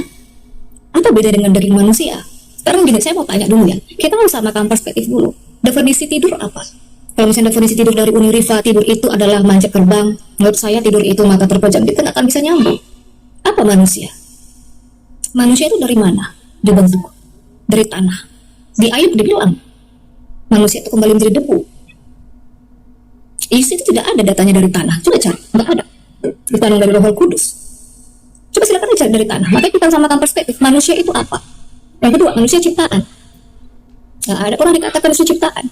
F: Apa beda dengan daging manusia? Sekarang gini, saya mau tanya dulu ya. Kita mau samakan perspektif dulu. Definisi tidur apa? Kalau misalnya definisi tidur dari Uni Rifa, tidur itu adalah manjat terbang. Menurut saya tidur itu mata terpejam, kita akan bisa nyambung. Apa manusia? Manusia itu dari mana? Dibentuk dari tanah. Di ayat dibilang manusia itu kembali menjadi debu. Yesus itu tidak ada datanya dari tanah. Coba cari, nggak ada. Ditanam dari Roh Kudus. Coba silakan cari dari tanah. Makanya kita samakan perspektif. Manusia itu apa? Yang kedua, manusia ciptaan. Nggak ada orang dikatakan manusia ciptaan.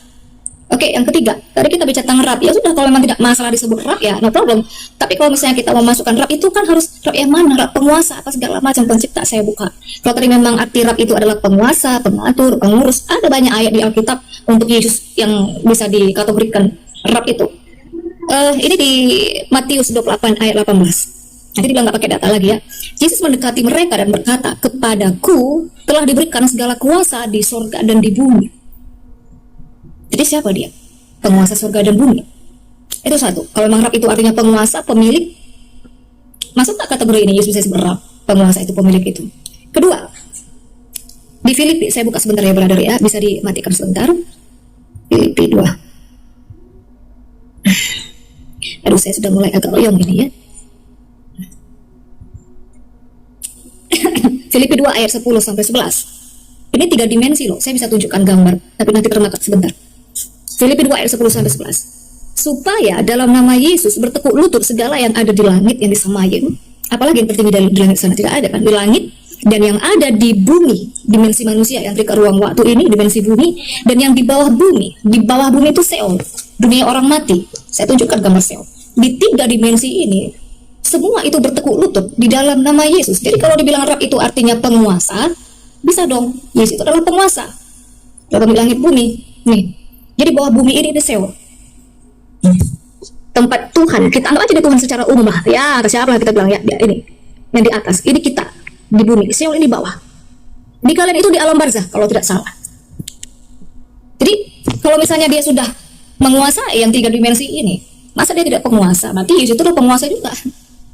F: Oke, yang ketiga, tadi kita bicara tentang rab. Ya sudah, kalau memang tidak masalah disebut rab ya, no problem. Tapi kalau misalnya kita memasukkan rab, itu kan harus rab yang mana? Rab penguasa, apa segala macam pencipta, saya buka. Kalau tadi memang arti rab itu adalah penguasa, pengatur, pengurus, ada banyak ayat di Alkitab untuk Yesus yang bisa dikategorikan Rab itu. Ini di Matius 28 ayat 18. Nanti dibilang nggak pakai data lagi ya. Yesus mendekati mereka dan berkata, kepadaku telah diberikan segala kuasa di sorga dan di bumi. Jadi siapa dia? Penguasa sorga dan bumi. Itu satu. Kalau memang Rab itu artinya penguasa, pemilik, masuk tak kategori ini Yesus bisa disebut Rab, penguasa itu, pemilik itu. Kedua, di Filipi, saya buka sebentar ya brother ya, bisa dimatikan sebentar. Filipi 2. Aduh, saya sudah mulai agak oyong ini ya. Filipi 2 ayat 10 sampai 11. Ini 3 dimensi loh. Saya bisa tunjukkan gambar, tapi nanti termakan sebentar. Filipi 2 ayat 10 sampai 11. Supaya dalam nama Yesus bertekuk lutut segala yang ada di langit yang disamain. Apalagi yang tertinggi di langit sana, tidak ada kan? Di langit dan yang ada di bumi, dimensi manusia yang terikat ruang waktu ini, dimensi bumi, dan yang di bawah bumi. Di bawah bumi itu Seol, dunia orang mati. Saya tunjukkan gambar Seol. Di 3 dimensi ini, semua itu bertekuk lutut di dalam nama Yesus. Jadi kalau dibilang Rab itu artinya penguasa, bisa dong. Yesus itu adalah penguasa. Dalam langit bumi, nih. Jadi bawah bumi ini Seol. Tempat Tuhan, kita anggap aja di Tuhan secara umum lah. Ya, atau siapa lah kita bilang ya, ini. Yang di atas, ini kita. Di bumi, Seol ini di bawah. Di kalian itu di alam barzah, kalau tidak salah. Jadi, kalau misalnya dia sudah menguasai yang 3 dimensi ini, masa dia tidak penguasa? Berarti Yesus itu adalah penguasa juga.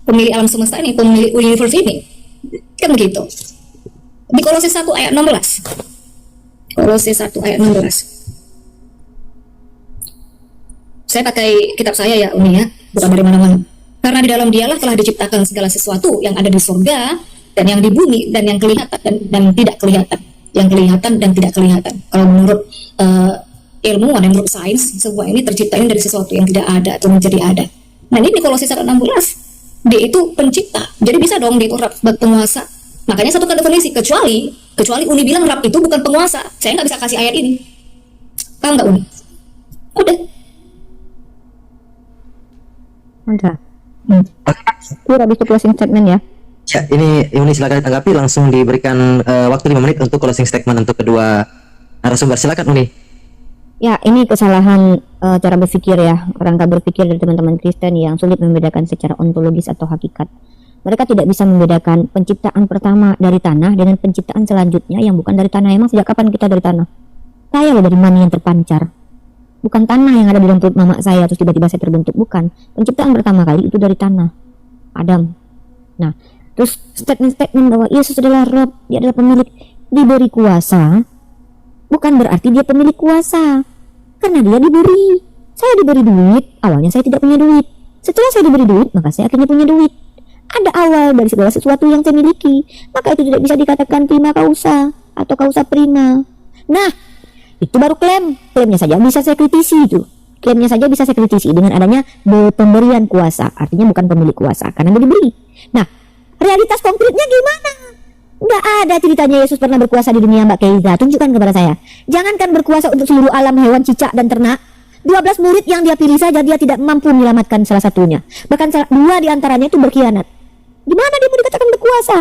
F: Pemilik alam semesta ini, pemilik universe ini. Kan begitu. Di Kolose 1 ayat 16. Kolose 1 ayat 16. Saya pakai kitab saya ya, Uni ya, bukan dari mana-mana. Karena di dalam dialah telah diciptakan segala sesuatu yang ada di surga, dan yang di bumi, dan yang kelihatan dan tidak kelihatan. Yang kelihatan dan tidak kelihatan. Kalau menurut ilmuwan, menurut sains, semua ini terciptain dari sesuatu yang tidak ada atau menjadi ada. Nah ini di Kolose 1:16. Dia itu pencipta, jadi bisa dong dia itu Rab sebagai penguasa. Makanya satu definisi, kecuali Uni bilang Rab itu bukan penguasa, saya nggak bisa kasih ayat ini. Paham nggak Uni? Udah.
C: Udah. Itu habis itu closing statement ya.
B: Ya, ini Uni silakan ditanggapi, langsung diberikan waktu 5 menit untuk closing statement untuk kedua narasumber. Silakan Uni.
C: Ya, ini kesalahan cara berpikir ya, kerangka berpikir dari teman-teman Kristen yang sulit membedakan secara ontologis atau hakikat. Mereka tidak bisa membedakan penciptaan pertama dari tanah dengan penciptaan selanjutnya yang bukan dari tanah. Emang sejak kapan kita dari tanah? Saya loh dari mani yang terpancar. Bukan tanah yang ada di dalam perut mama saya terus tiba-tiba saya terbentuk, bukan. Penciptaan pertama kali itu dari tanah, Adam. Nah, terus statement-statement bahwa Yesus adalah Rob, dia adalah pemilik, diberi kuasa, bukan berarti dia pemilik kuasa. Karena dia diberi. Saya diberi duit, awalnya saya tidak punya duit. Setelah saya diberi duit, maka saya akhirnya punya duit. Ada awal dari segala sesuatu yang saya miliki, maka itu tidak bisa dikatakan prima causa atau causa prima. Nah, itu baru klaimnya saja bisa saya kritisi itu. Klaimnya saja bisa saya kritisi dengan adanya pemberian kuasa, artinya bukan pemilik kuasa karena dia diberi. Nah, realitas konkretnya gimana? Nggak ada ceritanya Yesus pernah berkuasa di dunia, Mbak Keiza. Tunjukkan kepada saya. Jangankan berkuasa untuk seluruh alam hewan, cicak dan ternak. 12 murid yang dia pilih saja dia tidak mampu menyelamatkan salah satunya. Bahkan 2 di antaranya itu berkhianat. Gimana dia mau dikatakan berkuasa?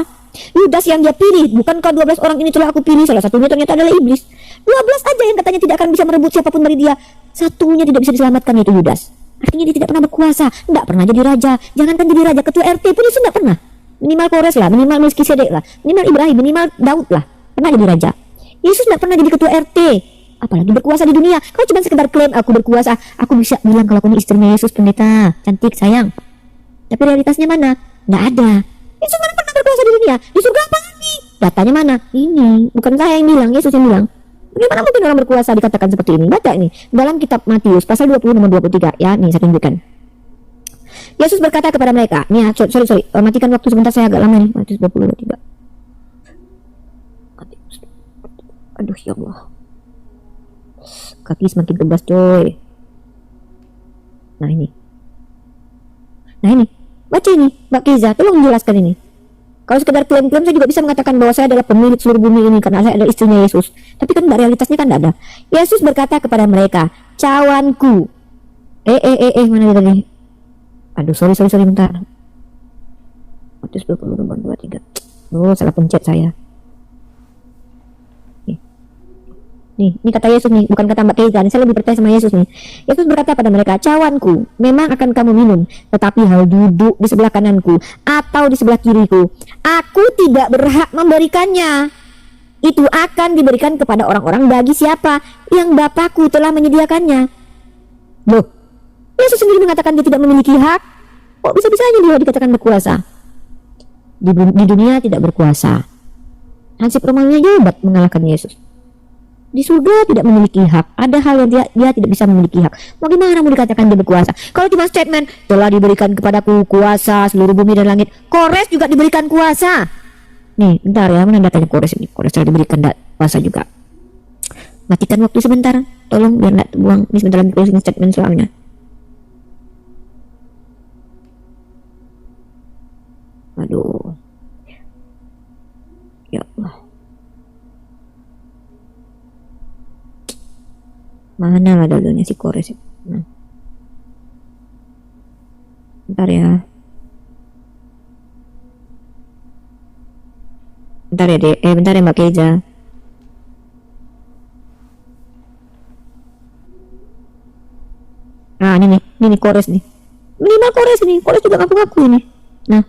C: Yudas yang dia pilih, bukankah 12 orang ini telah aku pilih, salah satunya ternyata adalah iblis. 12 aja yang katanya tidak akan bisa merebut siapapun dari dia, satunya tidak bisa diselamatkan, yaitu Yudas. Artinya dia tidak pernah berkuasa, tidak pernah jadi raja. Jangankan jadi raja, ketua RT pun itu tidak pernah. Minimal Kores lah, minimal Melkisedek lah, minimal Ibrahim, minimal Daud lah, pernah jadi raja. Yesus tidak pernah jadi ketua RT, apalagi berkuasa di dunia. Kalau cuma sekedar klaim aku berkuasa, aku bisa bilang kalau aku ini istrinya Yesus, pendeta, cantik, sayang. Tapi realitasnya mana? Nggak ada. Yesus mana pernah berkuasa di dunia? Di surga apa nih? Datanya mana? Ini, bukan saya yang bilang, Yesus yang bilang. Bagaimana mungkin orang berkuasa dikatakan seperti ini? Baca ini, dalam kitab Matius, pasal 20 nomor 23, ya, nih saya tunjukkan. Yesus berkata kepada mereka, nih, sorry, matikan waktu sebentar, saya agak lama nih, Matius 20:23. Aduh ya Allah, kaki semakin kebas coy. Nah ini, baca ini, Mbak Kiza, tolong jelaskan ini. Kalau sekedar klaim-klaim saya juga bisa mengatakan bahwa saya adalah pemilik seluruh bumi ini karena saya adalah istrinya Yesus. Tapi kan realitasnya kan tidak ada. Yesus berkata kepada mereka, cawanku. Mana dia tadi? Aduh, sorry, bentar. Matius 20 nomor 23. Oh, salah pencet saya. Nih, ini kata Yesus nih, bukan kata Mbak Keiza. Saya lebih percaya sama Yesus nih. Yesus berkata pada mereka, cawanku memang akan kamu minum, tetapi hal duduk di sebelah kananku atau di sebelah kiriku, aku tidak berhak memberikannya. Itu akan diberikan kepada orang-orang bagi siapa yang Bapakku telah menyediakannya. Loh, Yesus sendiri mengatakan dia tidak memiliki hak. Kok bisa-bisanya dia dikatakan berkuasa? Di dunia tidak berkuasa. Hansip Romawi aja hebat mengalahkan Yesus. Di surga tidak memiliki hak. Ada hal yang dia tidak bisa memiliki hak. Bagaimana mau dikatakan dia berkuasa? Kalau cuma statement, telah diberikan kepadaku kuasa seluruh bumi dan langit. Kores juga diberikan kuasa. Nih, bentar ya, mana datanya Kores ini? Kores telah diberikan kuasa juga. Matikan waktu sebentar, tolong biar nggak buang. Ini sebentar lagi closing statement soalnya. Aduh. Ya Allah. Mana lah dulunya si Kores? Nah. Bentar ya. Bentar ya deh. Bentar ya Mbak Keiza. Nah ini nih Kores nih. Minimal Kores ini. Kores juga ngaku-ngaku ini. Nah.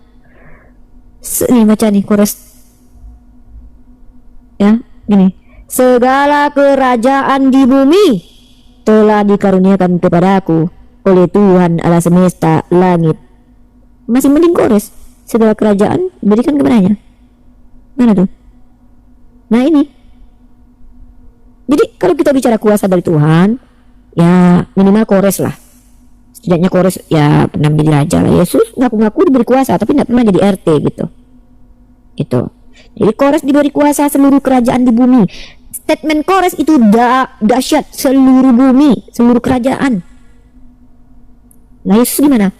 C: Nih baca nih Kores. Ya, gini. Segala kerajaan di bumi telah dikaruniakan kepadaku oleh Tuhan Allah semesta langit. Masih mending Kores. Segala kerajaan diberikan kepadanya. Mana tuh? Nah ini. Jadi kalau kita bicara kuasa dari Tuhan, ya minimal Kores lah. Setidaknya Kores ya pernah menjadi raja lah. Yesus ngaku-ngaku diberi kuasa tapi tidak pernah jadi RT gitu. Itu. Jadi Kores diberi kuasa seluruh kerajaan di bumi. Statement Kores itu dahsyat, seluruh bumi, seluruh kerajaan. Nah Yesus gimana?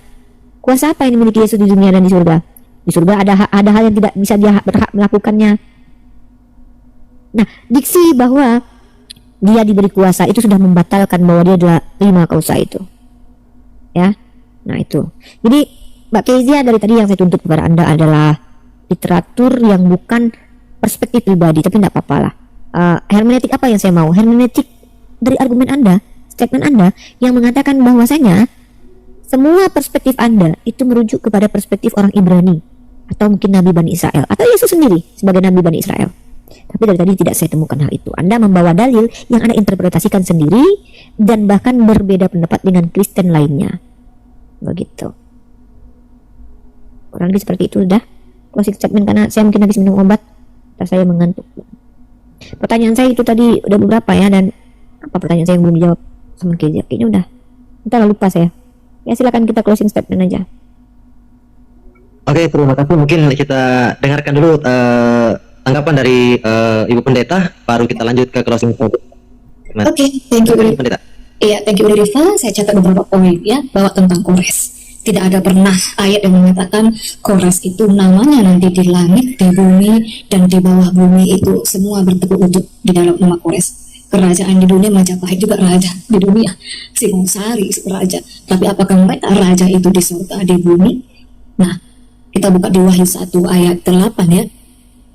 C: Kuasa apa yang dimiliki Yesus di dunia dan di surga? Di surga ada hal yang tidak bisa dia berhak melakukannya. Nah, diksi bahwa dia diberi kuasa itu sudah membatalkan bahwa dia adalah 5 kausa itu. Ya, nah itu. Jadi Mbak Kezia dari tadi yang saya tuntut kepada Anda adalah literatur yang bukan perspektif pribadi, tapi tidak apa-apa lah. Hermeneutik apa yang saya mau? Hermeneutik dari argumen Anda, statement Anda yang mengatakan bahwasanya semua perspektif Anda itu merujuk kepada perspektif orang Ibrani atau mungkin Nabi Bani Israel atau Yesus sendiri sebagai Nabi Bani Israel. Tapi dari tadi tidak saya temukan hal itu. Anda membawa dalil yang Anda interpretasikan sendiri dan bahkan berbeda pendapat dengan Kristen lainnya. Begitu. Kurang lebih seperti itu. Udah closing statement karena saya mungkin habis minum obat. Saya mengantuk. Pertanyaan saya itu tadi udah beberapa ya, dan apa pertanyaan saya yang belum dijawab sama Kezia? Kayaknya udah. Kita lupa saya. Ya silakan kita closing statement aja.
B: Oke, terima kasih. Mungkin kita dengarkan dulu tanggapan dari Ibu Pendeta, baru kita lanjut ke closing statement.
F: Oke, thank you
B: Ibu Pendeta.
F: Iya, thank you Rifa. Saya catat beberapa poin ya bahwa tentang Kores. Tidak ada pernah ayat yang mengatakan Kores itu namanya nanti di langit, di bumi, dan di bawah bumi itu semua bertekuk lutut di dalam nama Kores. Kerajaan di dunia Majapahit juga raja di dunia, Singosari raja. Tapi apakah mereka raja itu di surga, di bumi? Nah, kita buka di Wahyu 1 ayat 8 ya.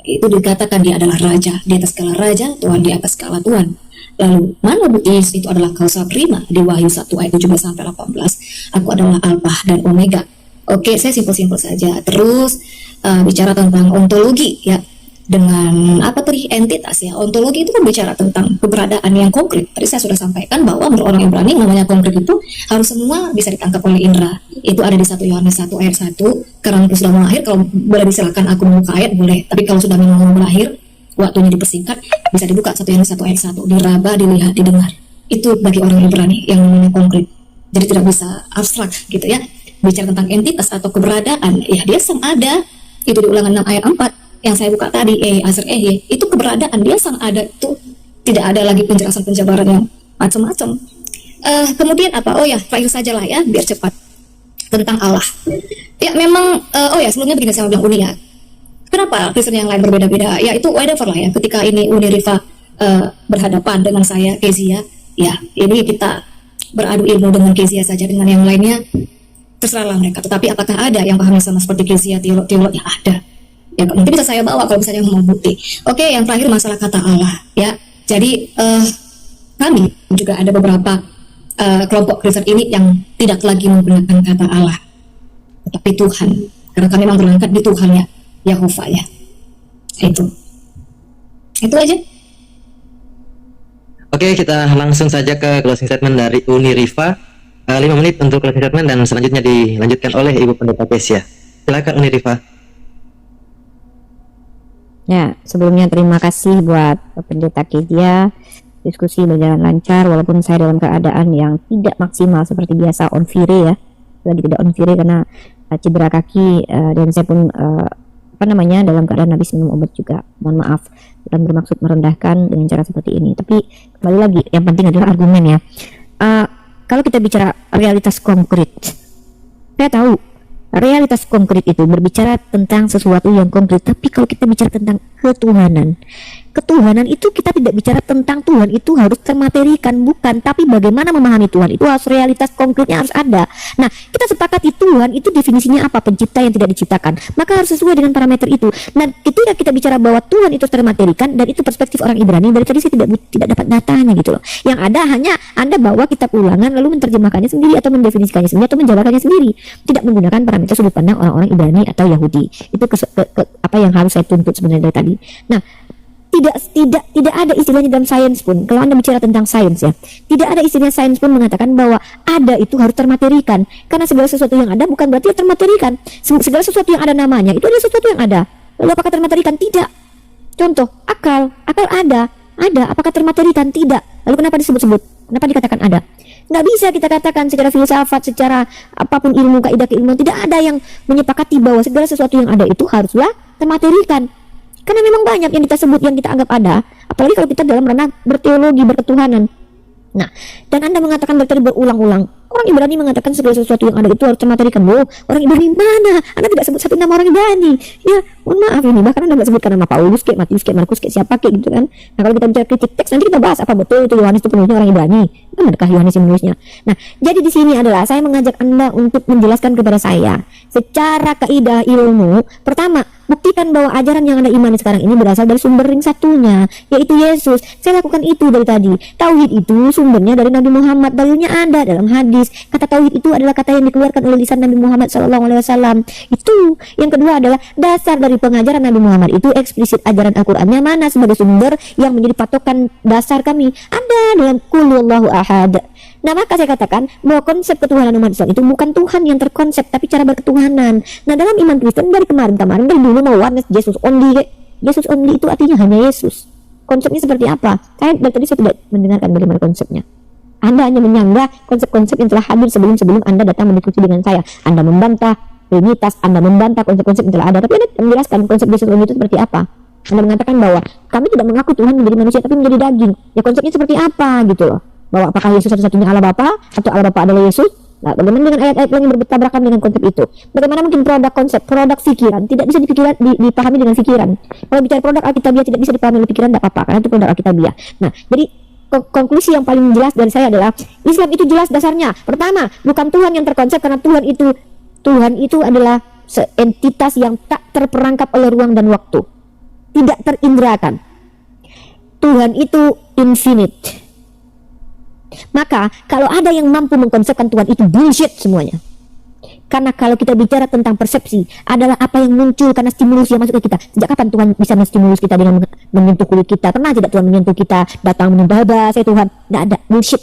F: Itu dikatakan dia adalah raja, di atas skala raja, Tuhan di atas skala Tuhan. Lalu mana bukti Yesus itu adalah kausa prima di Wahyu 1 ayat 17 sampai 18. Aku adalah Alpha dan Omega. Oke, saya simpel-simpel saja. Terus bicara tentang ontologi ya. Dengan apa tadi entitas ya. Ontologi itu kan bicara tentang keberadaan yang konkret. Tadi saya sudah sampaikan bahwa menurut orang Ibrani namanya konkret itu harus semua bisa ditangkap oleh indera. Itu ada di 1 Yohanes 1 ayat 1. Karena sudah mengakhir, kalau boleh disilakan aku membuka ayat boleh. Tapi kalau sudah memang berakhir, waktunya dipersingkat, bisa dibuka 1 Yohanes 1 ayat 1. Diraba, dilihat, didengar. Itu bagi orang Ibrani yang namanya konkret. Jadi tidak bisa abstrak gitu ya. Bicara tentang entitas atau keberadaan, ya dia sang ada. Itu di Ulangan 6 ayat 4 yang saya buka tadi, Aser itu keberadaan dia sang ada, itu tidak ada lagi penjelasan penjabaran yang macam-macam. Kemudian apa? Oh ya, terakhir saja lah ya, biar cepat, tentang Allah. Ya memang, oh ya sebelumnya begini saya bilang Uni ya. Kenapa Kristen yang lain berbeda-beda? Ya itu whatever lah ya. Ketika ini Uni Rifa berhadapan dengan saya Kezia, ya ini kita beradu ilmu dengan Kezia saja, dengan yang lainnya terserahlah mereka. Tetapi apakah ada yang paham sama seperti Kezia, teolog ya ada. Ya mungkin bisa saya bawa kalau misalnya mau bukti. Oke, yang terakhir masalah kata Allah ya. Jadi kami juga ada beberapa kelompok Kristen ini yang tidak lagi menggunakan kata Allah, tetapi Tuhan, karena kami memang berangkat di Tuhan ya, Yahova ya. Itu aja.
B: Oke, kita langsung saja ke closing statement dari Uni Rifa. 5 menit untuk closing statement dan selanjutnya dilanjutkan oleh Ibu Pendeta Kesia. Silakan Uni Rifa.
C: Ya, sebelumnya terima kasih buat Pendeta Kezia. Diskusi berjalan lancar walaupun saya dalam keadaan yang tidak maksimal seperti biasa on fire ya. Lagi tidak on fire karena cedera kaki dan saya pun dalam keadaan habis minum obat juga. Mohon maaf dan bermaksud merendahkan dengan cara seperti ini. Tapi kembali lagi yang penting adalah argumen ya. Kalau kita bicara realitas konkret, saya tahu realitas konkret itu berbicara tentang sesuatu yang konkret. Tapi kalau kita bicara tentang ketuhanan itu kita tidak bicara tentang Tuhan itu harus termaterikan, bukan, tapi bagaimana memahami Tuhan itu harus realitas konkretnya harus ada. Nah, kita sepakati Tuhan itu definisinya apa? Pencipta yang tidak diciptakan, maka harus sesuai dengan parameter itu. Dan ketika kita bicara bahwa Tuhan itu termaterikan, dan itu perspektif orang Ibrani, dari tadi saya tidak dapat datanya gitu loh. Yang ada hanya Anda bawa kitab Ulangan lalu menerjemahkannya sendiri atau mendefinisikannya sendiri atau menjabarkannya sendiri, tidak menggunakan parameter sudut pandang orang-orang Ibrani atau Yahudi. Itu apa yang harus saya tuntut sebenarnya dari tadi. Nah, tidak ada istilahnya dalam sains pun. Kalau Anda bicara tentang sains ya, tidak ada istilah sains pun mengatakan bahwa ada itu harus termaterikan. Karena segala sesuatu yang ada bukan berarti termaterikan. Segala sesuatu yang ada namanya itu adalah sesuatu yang ada. Lalu apakah termaterikan? Tidak. Contoh, akal ada. Apakah termaterikan? Tidak. Lalu kenapa disebut-sebut? Kenapa dikatakan ada? Nggak bisa kita katakan secara filsafat, secara apapun ilmu, kaidah keilmuan, tidak ada yang menyepakati bahwa segala sesuatu yang ada itu haruslah termaterikan. Karena memang banyak yang kita sebut, yang kita anggap ada, apalagi kalau kita dalam ranah berteologi, berketuhanan. Nah, dan Anda mengatakan bertadi berulang-ulang, orang Ibrani mengatakan segala sesuatu yang ada itu harus termaterikan. Loh, orang Ibrani mana? Anda tidak sebut satu nama orang Ibrani. Ya, mohon maaf ini, bahkan Anda tidak sebutkan nama Paulus, kayak Matius, kayak Markus, kayak siapa, kayak gitu kan. Nah, kalau kita bicara kritik teks, nanti kita bahas apa betul itu Yohanes itu penulisnya orang Ibrani. Kan adakah Yohanes yang menulisnya? Nah, jadi di sini adalah saya mengajak Anda untuk menjelaskan kepada saya secara kaidah ilmu. Pertama, buktikan bahwa ajaran yang Anda imani sekarang ini berasal dari sumber ring satunya, yaitu Yesus. Saya lakukan itu dari tadi. Tauhid itu sumbernya dari Nabi Muhammad, dalilnya ada dalam hadis. Kata tauhid itu adalah kata yang dikeluarkan oleh lisan Nabi Muhammad SAW. Itu. Yang kedua adalah dasar dari pengajaran Nabi Muhammad itu eksplisit ajaran Al-Qur'annya mana sebagai sumber yang menjadi patokan dasar kami. Ada dalam Qul Huwallahu Ahad. Nah, maka saya katakan bahwa konsep ketuhanan umat Islam itu bukan Tuhan yang terkonsep, tapi cara berketuhanan. Nah, dalam iman Kristen dari kemarin dari dulu mau oneness, Jesus only. Jesus only itu artinya hanya Yesus. Konsepnya seperti apa? Dari tadi saya tidak mendengarkan bagaimana konsepnya. Anda hanya menyanggah konsep-konsep yang telah hadir sebelum Anda datang berdiskusi dengan saya. Anda membantah Trinitas, Anda membantah konsep-konsep yang telah ada, tapi Anda menjelaskan konsep Jesus only itu seperti apa. Anda mengatakan bahwa kami tidak mengaku Tuhan menjadi manusia tapi menjadi daging. Ya, konsepnya seperti apa gitu loh. Bahwa apakah Yesus satu-satunya Allah Bapa atau Allah Bapa adalah Yesus? Nah, bagaimana dengan ayat-ayat yang bertabrakan dengan konsep itu? Bagaimana mungkin produk pikiran tidak bisa dipahami dengan pikiran? Kalau bicara produk Alkitabiah tidak bisa dipahami oleh pikiran, tidak apa-apa, karena itu produk Alkitabiah. Nah, jadi konklusi yang paling jelas dari saya adalah Islam itu jelas dasarnya. Pertama, bukan Tuhan yang terkonsep, karena Tuhan itu adalah entitas yang tak terperangkap oleh ruang dan waktu, tidak terindrakan. Tuhan itu infinite. Maka kalau ada yang mampu mengkonsepkan Tuhan itu bullshit semuanya. Karena kalau kita bicara tentang persepsi adalah apa yang muncul karena stimulus yang masuk ke kita. Sejak kapan Tuhan bisa menstimulus kita dengan menyentuh kulit kita? Pernah tidak Tuhan menyentuh kita, datang menyentuh saya Tuhan? Tidak ada, bullshit.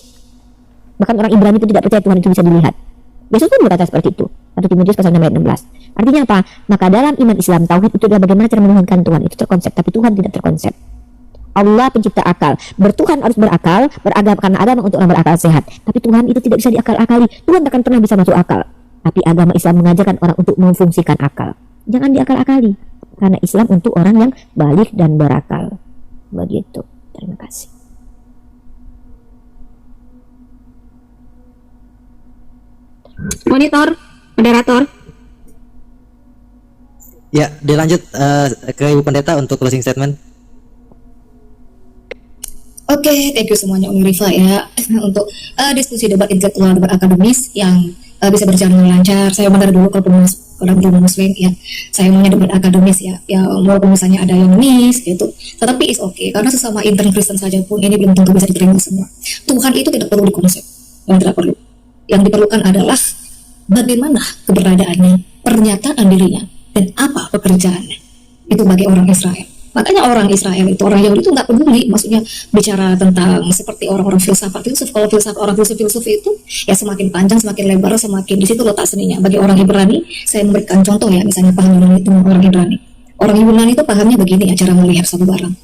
C: Bahkan orang Ibrani itu tidak percaya Tuhan itu bisa dilihat. Yesus pun berkata seperti itu. 1 Timotius pasal 6 ayat 16. Artinya apa? Maka dalam iman Islam tauhid itu adalah bagaimana cara menuhankan Tuhan. Itu terkonsep, tapi Tuhan tidak terkonsep. Allah pencipta akal. Bertuhan harus berakal, beragama karena agama untuk orang berakal sehat. Tapi Tuhan itu tidak bisa diakal-akali. Tuhan takkan pernah bisa masuk akal. Tapi agama Islam mengajarkan orang untuk memfungsikan akal. Jangan diakal-akali. Karena Islam untuk orang yang balik dan berakal. Begitu. Terima kasih.
E: Monitor, moderator.
B: Ya, dilanjut ke Ibu Pendeta untuk closing statement.
F: Oke, thank you semuanya Umi Rifa ya untuk diskusi debat intelektual dan akademis yang bisa berjalan dengan lancar. Saya bentar dulu kalau orang belum muslim ya, saya maunya debat akademis ya, walaupun misalnya ada yang miss gitu, tetapi is okay karena sesama intern Kristen saja pun ini belum tentu bisa diterima semua. Tuhan itu tidak perlu dikonsep, yang tidak perlu. Yang diperlukan adalah bagaimana keberadaannya, pernyataan dirinya, dan apa pekerjaannya. Itu bagi orang Israel. Makanya orang Israel itu, orang Yahudi itu nggak peduli, maksudnya bicara tentang seperti orang-orang filsafat filsuf. Kalau orang filsuf itu ya semakin panjang, semakin lebar, semakin di situ letak seninya. Bagi orang Ibrani, saya memberikan contoh ya, misalnya paham Yunani itu orang Ibrani. Orang Yunani itu pahamnya begini ya, cara melihat satu barang.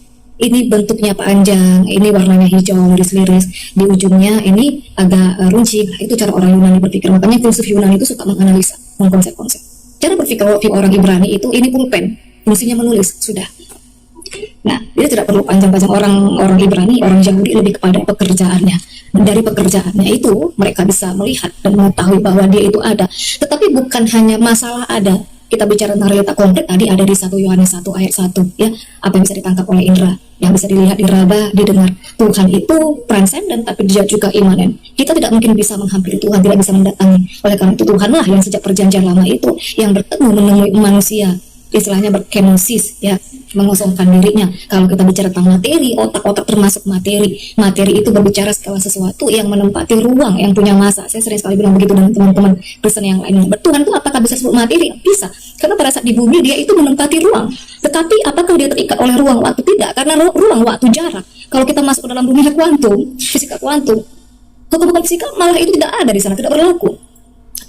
F: Ini bentuknya panjang, ini warnanya hijau, liris-liris, di ujungnya ini agak runcing. Nah, itu cara orang Yunani berpikir. Makanya filsuf Yunani itu suka menganalisa, mengkonsep-konsep. Cara berpikir orang Ibrani itu ini pulpen, fungsinya menulis, sudah. Nah, dia tidak perlu panjang-panjang. Orang Ibrani, orang Yahudi lebih kepada pekerjaannya. Dan dari pekerjaannya itu mereka bisa melihat dan mengetahui bahwa dia itu ada. Tetapi bukan hanya masalah ada. Kita bicara tentang realita konkret tadi ada di 1 Yohanes 1 ayat 1 ya. Apa yang bisa ditangkap oleh indera, yang bisa dilihat, diraba, didengar. Tuhan itu transenden tapi dia juga imanen. Kita tidak mungkin bisa menghampiri Tuhan, tidak bisa mendatangi. Oleh karena itu Tuhanlah yang sejak perjanjian lama itu yang bertemu menemui manusia, istilahnya berkenosis ya, mengosongkan dirinya. Kalau kita bicara tentang materi, otak-otak termasuk materi itu berbicara segala sesuatu yang menempati ruang, yang punya masa. Saya sering sekali bilang begitu dengan teman-teman Kristen yang lainnya. Tuhan itu apakah bisa disebut materi? Bisa, karena pada saat di bumi dia itu menempati ruang. Tetapi apakah dia terikat oleh ruang waktu? Tidak, karena ruang waktu jarak. Kalau kita masuk ke dalam dunia kuantum, fisika kuantum, hukum-hukum fisika malah itu tidak ada di sana, tidak berlaku.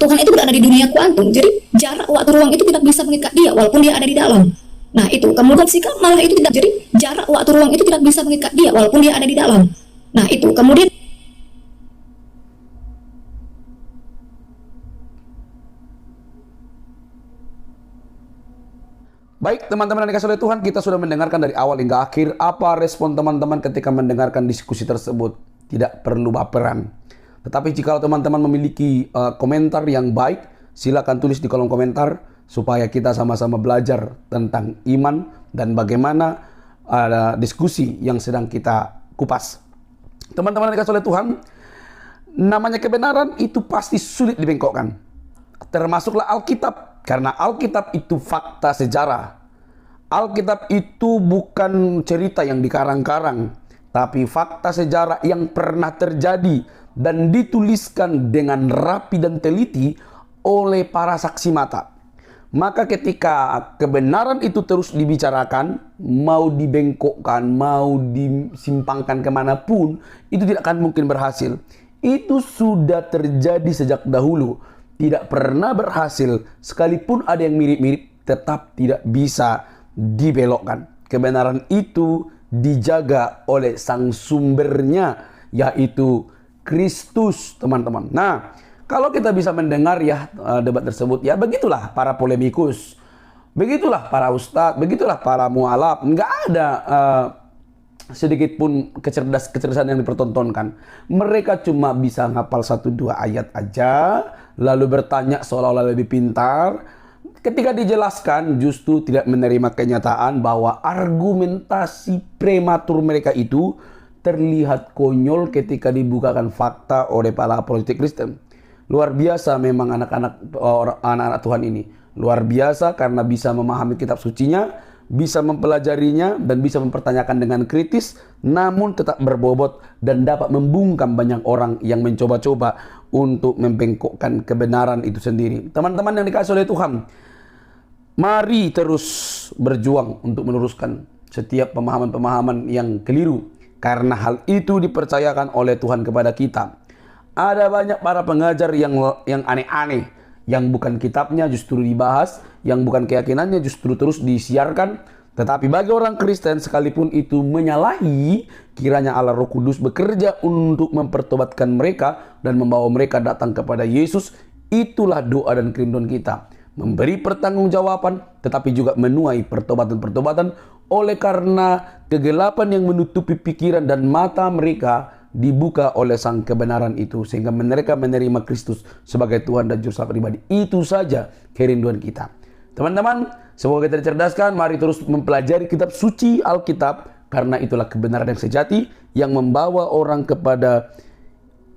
F: Tuhan itu berada di dunia kuantum, jadi jarak waktu ruang itu tidak bisa mengikat dia walaupun dia ada di dalam. Nah itu, kemudian fisika malah itu tidak, jadi jarak waktu ruang itu tidak bisa mengikat dia walaupun dia ada di dalam. Nah itu, kemudian
A: Baik teman-teman yang dikasih oleh Tuhan, kita sudah mendengarkan dari awal hingga akhir. Apa respon teman-teman ketika mendengarkan diskusi tersebut? Tidak perlu baperan. Tetapi jika teman-teman memiliki komentar yang baik, silakan tulis di kolom komentar supaya kita sama-sama belajar tentang iman dan bagaimana diskusi yang sedang kita kupas. Teman-teman yang dikasih oleh Tuhan, namanya kebenaran itu pasti sulit dibengkokkan. Termasuklah Alkitab, karena Alkitab itu fakta sejarah. Alkitab itu bukan cerita yang dikarang-karang, tapi fakta sejarah yang pernah terjadi dan dituliskan dengan rapi dan teliti oleh para saksi mata. Maka ketika kebenaran itu terus dibicarakan, mau dibengkokkan, mau disimpangkan kemanapun, itu tidak akan mungkin berhasil. Itu sudah terjadi sejak dahulu, tidak pernah berhasil. Sekalipun ada yang mirip-mirip, tetap tidak bisa dibelokkan. Kebenaran itu dijaga oleh sang sumbernya, yaitu Kristus, teman-teman. Nah, kalau kita bisa mendengar ya debat tersebut, ya begitulah para polemikus, begitulah para ustadz, begitulah para mualaf. Nggak ada sedikit pun kecerdasan yang dipertontonkan. Mereka cuma bisa ngapal 1-2 ayat aja, lalu bertanya seolah-olah lebih pintar. Ketika dijelaskan justru tidak menerima kenyataan bahwa argumentasi prematur mereka itu terlihat konyol ketika dibukakan fakta oleh para politik Kristen. Luar biasa memang anak-anak Tuhan ini. Luar biasa karena bisa memahami kitab sucinya, bisa mempelajarinya, dan bisa mempertanyakan dengan kritis, namun tetap berbobot dan dapat membungkam banyak orang yang mencoba-coba untuk membengkokkan kebenaran itu sendiri. Teman-teman yang dikasih oleh Tuhan, mari terus berjuang untuk meluruskan setiap pemahaman-pemahaman yang keliru. Karena hal itu dipercayakan oleh Tuhan kepada kita. Ada banyak para pengajar yang aneh-aneh, yang bukan kitabnya justru dibahas, yang bukan keyakinannya justru terus disiarkan. Tetapi bagi orang Kristen, sekalipun itu menyalahi, kiranya Allah Roh Kudus bekerja untuk mempertobatkan mereka dan membawa mereka datang kepada Yesus. Itulah doa dan kerinduan kita. Memberi pertanggungjawaban, tetapi juga menuai pertobatan-pertobatan, oleh karena kegelapan yang menutupi pikiran dan mata mereka dibuka oleh sang kebenaran itu, sehingga mereka menerima Kristus sebagai Tuhan dan Juru Selamat pribadi. Itu saja kerinduan kita. Teman-teman, semoga kita dicerdaskan. Mari terus mempelajari kitab suci Alkitab, karena itulah kebenaran yang sejati yang membawa orang kepada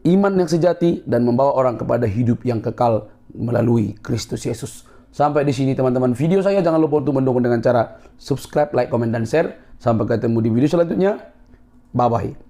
A: iman yang sejati dan membawa orang kepada hidup yang kekal melalui Kristus Yesus. Sampai di sini teman-teman video saya. Jangan lupa untuk mendukung dengan cara subscribe, like, komen, dan share. Sampai ketemu di video selanjutnya. Bye-bye.